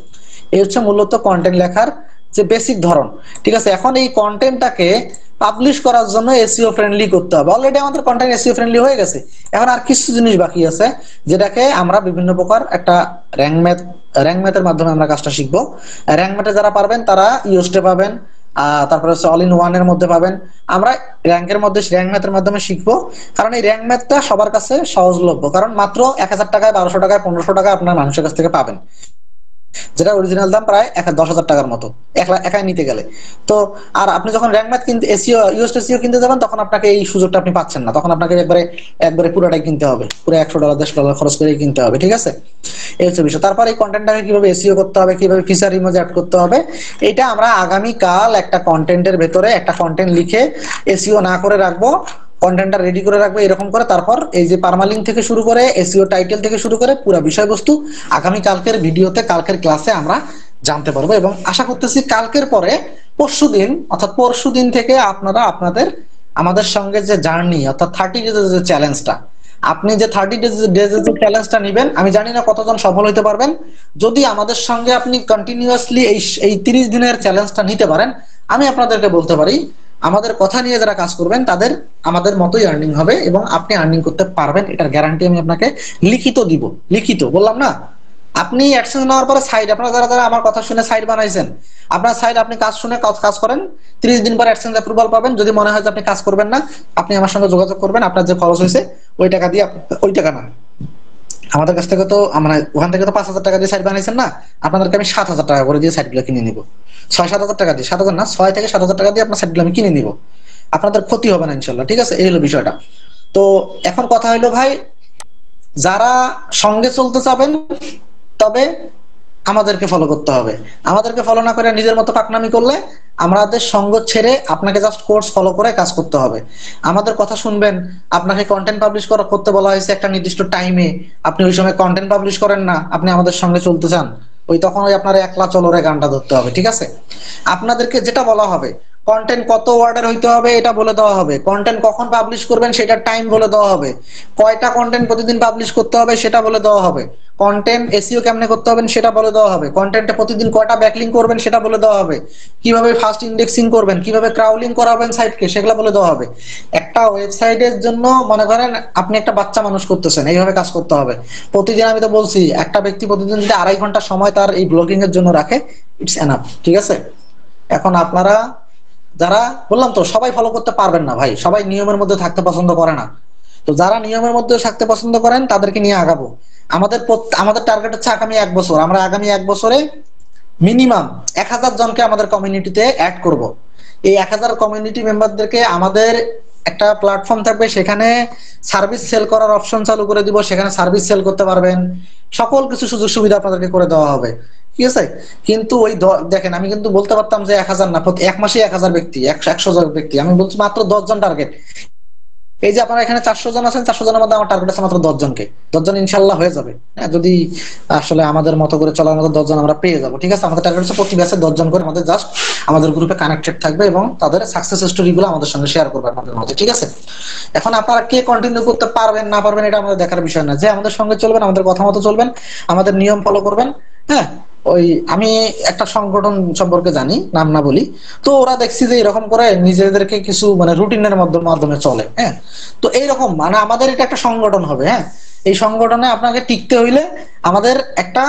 এই হচ্ছে মূলত কন্টেন্ট লেখার যে বেসিক ধরন, ঠিক আছে? এখন এই কন্টেন্টটাকে পাবলিশ করার জন্য এসইও ফ্রেন্ডলি করতে হবে। অলরেডি আমাদের কন্টেন্ট এসইও ফ্রেন্ডলি হয়ে গেছে, এখন আর কিছু জিনিস বাকি আছে যেটাকে আমরা বিভিন্ন প্রকার একটা র্যাঙ্ক ম্যাথের মাধ্যমে আমরা কাজটা শিখবো। র্যাঙ্ক ম্যাথে যারা পারবেন তারা ইউএসটে পাবেন, তারপরে হচ্ছে অল ইন ওয়ান এর মধ্যে পাবেন। আমরা র্যাঙ্কের মধ্যে র্যাঙ্ক ম্যাথের মাধ্যমে শিখবো, কারণ এই র্যাঙ্ক ম্যাথটা সবার কাছে সহজলভ্য, কারণ মাত্র 1000 টাকায়, 1200 টাকায়, 1500 টাকায় আপনার মানুষের কাছ থেকে পাবেন, যেটা অরিজিনাল দাম প্রায় 10,000 টাকার মতো একাই নিতে গেলে। তো আর আপনি যখন র্যাঙ্ক ম্যাথ কিনতে এসইও ইউএসটিসিও কিনতে যাবেন তখন আপনাকে এই সুযোগটা আপনি পাচ্ছেন না, তখন আপনাকে একবারে একবারে পুরোটাই কিনতে হবে, পুরো $100 $100 খরচ করে কিনতে হবে, ঠিক আছে? এই হচ্ছে বিষয়। তারপর এই কন্টেন্টটাকে কিভাবে এসইও করতে হবে, কিভাবে ফিচার ইমোজি অ্যাড করতে হবে, এটা আমরা আগামী কাল একটা কন্টেন্টের ভেতরে একটা কন্টেন্ট লিখে এসইও না করে রাখবো, কন্টেন্টটা রেডি করে রাখবো এরকম করে। তারপর এই যে পারমালিঙ্ক থেকে শুরু করে এসইও টাইটেল থেকে শুরু করে পুরো বিষয়বস্তু আগামী কালকের ভিডিওতে, কালকের ক্লাসে আমরা জানতে পারবো। এবং আশা করতেছি কালকের পরে পরশুদিন, অর্থাৎ পরশুদিন থেকে আপনারা আপনাদের আমাদের সঙ্গে যে জার্নি, অর্থাৎ 30 ডেজের যে চ্যালেঞ্জটা, আপনি যে 30 ডেজের যে চ্যালেঞ্জটা নেবেন, আমি জানি না কতজন সফল হতে পারবেন। যদি আমাদের সঙ্গে আপনি কন্টিনিউয়াসলি এই 30 দিনের চ্যালেঞ্জটা নিতে পারেন, আমি আপনাদেরকে বলতে পারি আমাদের কথা নিয়ে যারা কাজ করবেন তাদের আমাদের মতোই আর্নিং হবে এবং আপনি আর্নিং করতে পারবেন, এটার গ্যারান্টি আমি আপনাকে লিখিত দিব। লিখিত বললাম না, আপনি অ্যাডসেন্স নেওয়ার পরে সাইট, আপনারা যারা যারা আমার কথা শুনে সাইট বানাইছেন, আপনার সাইট আপনি কাজ শুনে কাজ করেন, 30 দিন পর অ্যাডসেন্স অ্যাপ্রুভাল পাবেন। যদি মনে হয় যে আপনি কাজ করবেন না, আপনি আমার সঙ্গে যোগাযোগ করবেন, আপনার যে খরচ হয়েছে ওই টাকা দিয়ে, ওই টাকা না, আমাদের কাছ থেকে তো মানে ওখান থেকে তো 5,000 টাকা দিয়ে সাইট বানাইছেন না, আপনাদেরকে আমি 7,000 টাকা করে দিয়ে সাইটগুলো কিনে নিব। 6-7 হাজার টাকা দিয়ে, 7,000 না, 6 থেকে 7,000 টাকা দিয়ে আপনার সাইটগুলো আমি কিনে নিব, আপনাদের ক্ষতি হবে না ইনশাল্লাহ, ঠিক আছে? এই হলো বিষয়টা। তো এখন কথা হলো ভাই, যারা সঙ্গে চলতে চাবেন তবে আমাদেরকে ফলো করতে হবে। আমাদেরকে ফলো না করে নিজের মতো পাকনামি করলে আমাদের সঙ্গ ছেড়ে আপনাকে জাস্ট কোর্স ফলো করে কাজ করতে হবে। আমাদের কথা শুনবেন, আপনাকে কন্টেন্ট পাবলিশ করতে বলা হয়েছে একটা নির্দিষ্ট টাইমে, আপনি ওই সময় কন্টেন্ট পাবলিশ করেন না, আপনি আমাদের সঙ্গে চলতে চান, ওই তখন ওই আপনার একলা চলরে গানটা ধরতে হবে, ঠিক আছে? আপনাদেরকে যেটা বলা হবে, কন্টেন্ট কত ওয়ার্ডের হইতে হবে এটা বলে দেওয়া হবে, কন্টেন্ট কখন পাবলিশ করবেন সেটার টাইম বলে দেওয়া হবে, কয়টা কন্টেন্ট প্রতিদিন পাবলিশ করতে হবে সেটা বলে দেওয়া হবে, কন্টেন্ট এসইও কেমনে করতে হবে সেটা বলে দেওয়া হবে, কন্টেন্টে প্রতিদিন কয়টা ব্যাকলিংক করবেন সেটা বলে দেওয়া হবে, কিভাবে ফার্স্ট ইন্ডেক্সিং করবেন, কিভাবে ক্রাউলিং করাবেন সাইটকে সেগুলো বলে দেওয়া হবে। একটা ওয়েবসাইটের জন্য মনে করেন আপনি একটা বাচ্চা মানুষ করতেছেন, এইভাবে কাজ করতে হবে প্রতিদিন। আমি তো বলছি একটা ব্যক্তি প্রতিদিন যদি 2.5 ঘন্টা সময় তার এই ব্লগিং এর জন্য রাখে, ইটস এনাফ, ঠিক আছে? এখন আপনারা যারা, বললাম তো সবাই ফলো করতে পারবেন না ভাই, সবাই নিয়মের মধ্যে থাকতে পছন্দ করে না। তো যারা নিয়মের মধ্যে থাকতে পছন্দ করেন তাদেরকে নিয়ে আগাবো। আমাদের টার্গেট হচ্ছে আগামী 1 বছর, আমরা আগামী 1 বছরে মিনিমাম 1000 জনকে আমাদের কমিউনিটিতে অ্যাড করব। এই 1000 কমিউনিটি মেম্বারদেরকে আমাদের একটা প্ল্যাটফর্ম থাকবে, সেখানে সার্ভিস সেল করার অপশন চালু করে দিব, সেখানে সার্ভিস সেল করতে পারবেন, সকল কিছু সুযোগ সুবিধা আপনাদেরকে করে দেওয়া হবে, ঠিক আছে। কিন্তু ওই দেখেন, আমি কিন্তু বলতে পারতাম যে 1000 না, প্রতি এক মাসে 1000 ব্যক্তি, 100 জন ব্যক্তি, আমি বলছি মাত্র 10 জন টার্গেট। এই যে আপনারা এখানে 400 জন আছেন, 400 জনের মধ্যে আমার টার্গেট আছে মাত্র 10 জনকে। 10 জন ইনশাল্লাহ হয়ে যাবে, হ্যাঁ, যদি আসলে আমাদের মতো করে চলার মতো 10 জন আমরা পেয়ে যাবো, ঠিক আছে। আমাদের টার্গেট হচ্ছে প্রতি ব্যাচে 10 জন করে আমাদের জাস্ট আমাদের গ্রুপে কানেক্টেড থাকবে এবং তাদের সাকসেস স্টোরি গুলো আমাদের সঙ্গে শেয়ার করবে আপনাদের মধ্যে, ঠিক আছে। এখন আপনারা কে কন্টিনিউ করতে পারবেন না পারবেন এটা আমাদের দেখার বিষয় না, যে আমাদের সঙ্গে চলবেন, আমাদের কথা মতো চলবেন, আমাদের নিয়ম ফলো করবেন, হ্যাঁ। ওই আমি একটা সংগঠন সম্পর্কে জানি, নাম না বলি, তো ওরা দেখছি যে এরকম করে নিজেদেরকে কিছু মানে রুটিনের মাধ্যমে চলে, হ্যাঁ। তো এইরকম মানে আমাদের এটা একটা সংগঠন হবে, হ্যাঁ। এই সংগঠনে আপনাকে টিকতে হইলে আমাদের একটা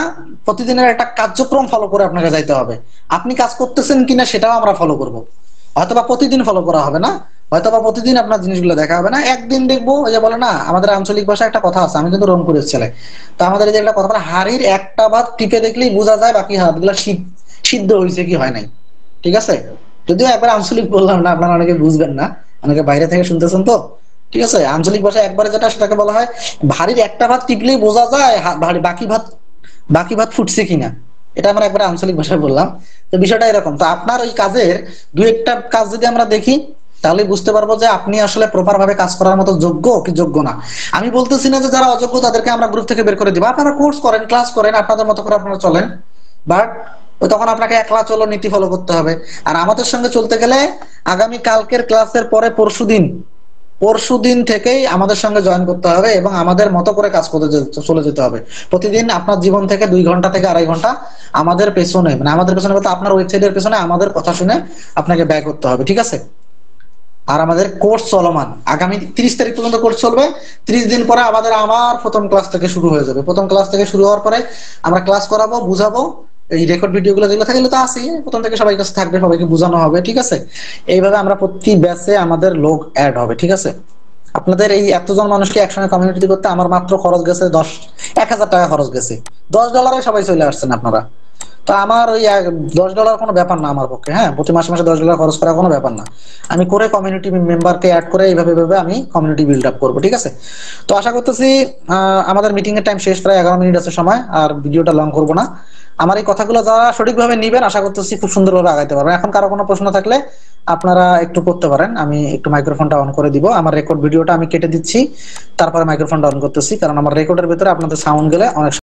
প্রতিদিনের একটা কার্যক্রম ফলো করে আপনাকে যাইতে হবে। আপনি কাজ করতেছেন কিনা সেটাও আমরা ফলো করব। হয়তোবা প্রতিদিন ফলো করা হবে না, হয়তোবা প্রতিদিন আপনার জিনিসগুলো দেখা হবে না, একদিন দেখবো। ওই যে বলে না, আমাদের আঞ্চলিক ভাষায় একটা কথা আছে, আমি কিন্তু রংপুরের ছেলে, তো আমাদের এই যে একটা কথা বলে, হাড়ির একটা ভাত টিপে দেখলেই বোঝা যায় বাকি হাতগুলা সিদ্ধ হয়েছে কি হয় নাই, ঠিক আছে। যদিও একবার আঞ্চলিক বললাম না, আপনারা অনেকে বুঝবেন না, অনেকে বাইরে থেকে শুনতেছেন তো, ঠিক আছে। আঞ্চলিক ভাষায় একবারে যেটা সেটাকে বলা হয়, ভারীর একটা ভাত টিপলেই বোঝা যায় ভারী বাকি ভাত ফুটছে কিনা। এটা আমরা একবার আঞ্চলিক ভাষায় বললাম। তো বিষয়টা এরকম, তো আপনার ওই কাজের দুই একটা কাজ যদি আমরা দেখি, তাহলে বুঝতে পারবো যে আপনি আসলে প্রপার ভাবে কাজ করার মতো যোগ্য কি যোগ্য না। আমি বলতেছি না যে যারা অযোগ্য তাদেরকে আমরা গ্রুপ থেকে বের করে দিব, আপনারা কোর্স করেন, ক্লাস করেন, আপনাদের মতো করে আপনারা চলেন, বাট তখন আপনাকে একলা চলো নীতি ফলো করতে হবে। আর আমাদের সঙ্গে চলতে গেলে আগামী কালকের ক্লাসের পরে পরশুদিন থেকেই আমাদের সঙ্গে জয়েন করতে হবে এবং আমাদের মতো করে কাজ করতে চলে যেতে হবে। প্রতিদিন আপনার জীবন থেকে 2 ঘন্টা থেকে 2.5 ঘন্টা আমাদের পেছনে, মানে আমাদের পেছনে বলতে আপনার ওয়েবসাইটের পেছনে আমাদের কথা শুনে আপনাকে ব্যয় করতে হবে, ঠিক আছে। আর আমাদের কোর্স চলমান, আগামী 30 তারিখ পর্যন্ত কোর্স চলবে। 30 দিন পরে আমাদের আবার প্রথম ক্লাস থেকে শুরু হয়ে যাবে। প্রথম ক্লাস থেকে শুরু হওয়ার পরে আমরা ক্লাস করাবো, বুঝাবো, এই রেকর্ড ভিডিও গুলো যেগুলো থাকলে তো আসি, প্রথম থেকে সবাই কাছে থাকবে, সবাইকে বোঝানো হবে, ঠিক আছে। এইভাবে আমরা প্রতি ব্যাচে আমাদের লোক অ্যাড হবে, ঠিক আছে। আপনাদের এই এতজন মানুষকে একসঙ্গে কমিউনিটি করতে আমার মাত্র খরচ গেছে 1000 টাকা খরচ গেছে। $10 সবাই চলে আসছেন আপনারা। তো আমার ওই $10 কোনো ব্যাপার না আমার পক্ষে, হ্যাঁ, প্রতি মাসে মাসে $10 খরচ করা কোনো ব্যাপার না। আমি করে কমিউনিটি মেম্বারকে অ্যাড করে এইভাবে আমি কমিউনিটি বিল্ড আপ করবো, ঠিক আছে। তো আশা করতেছি আমাদের মিটিং এর টাইম শেষ, প্রায় 11 মিনিট আছে সময়, আর ভিডিওটা লং করবো না। আমার এই কথাগুলো যারা সঠিকভাবে নিবেন আশা করতেছি খুব সুন্দরভাবে আগাইতে পারবেন। এখন কারো কোনো প্রশ্ন থাকলে আপনারা একটু করতে পারেন, আমি একটু মাইক্রোফোনটা অন করে দিব। আমার রেকর্ড ভিডিওটা আমি কেটে দিচ্ছি, তারপরে মাইক্রোফোনটা অন করতেছি, কারণ আমার রেকর্ডের ভিতরে আপনাদের সাউন্ড গেলে অনেক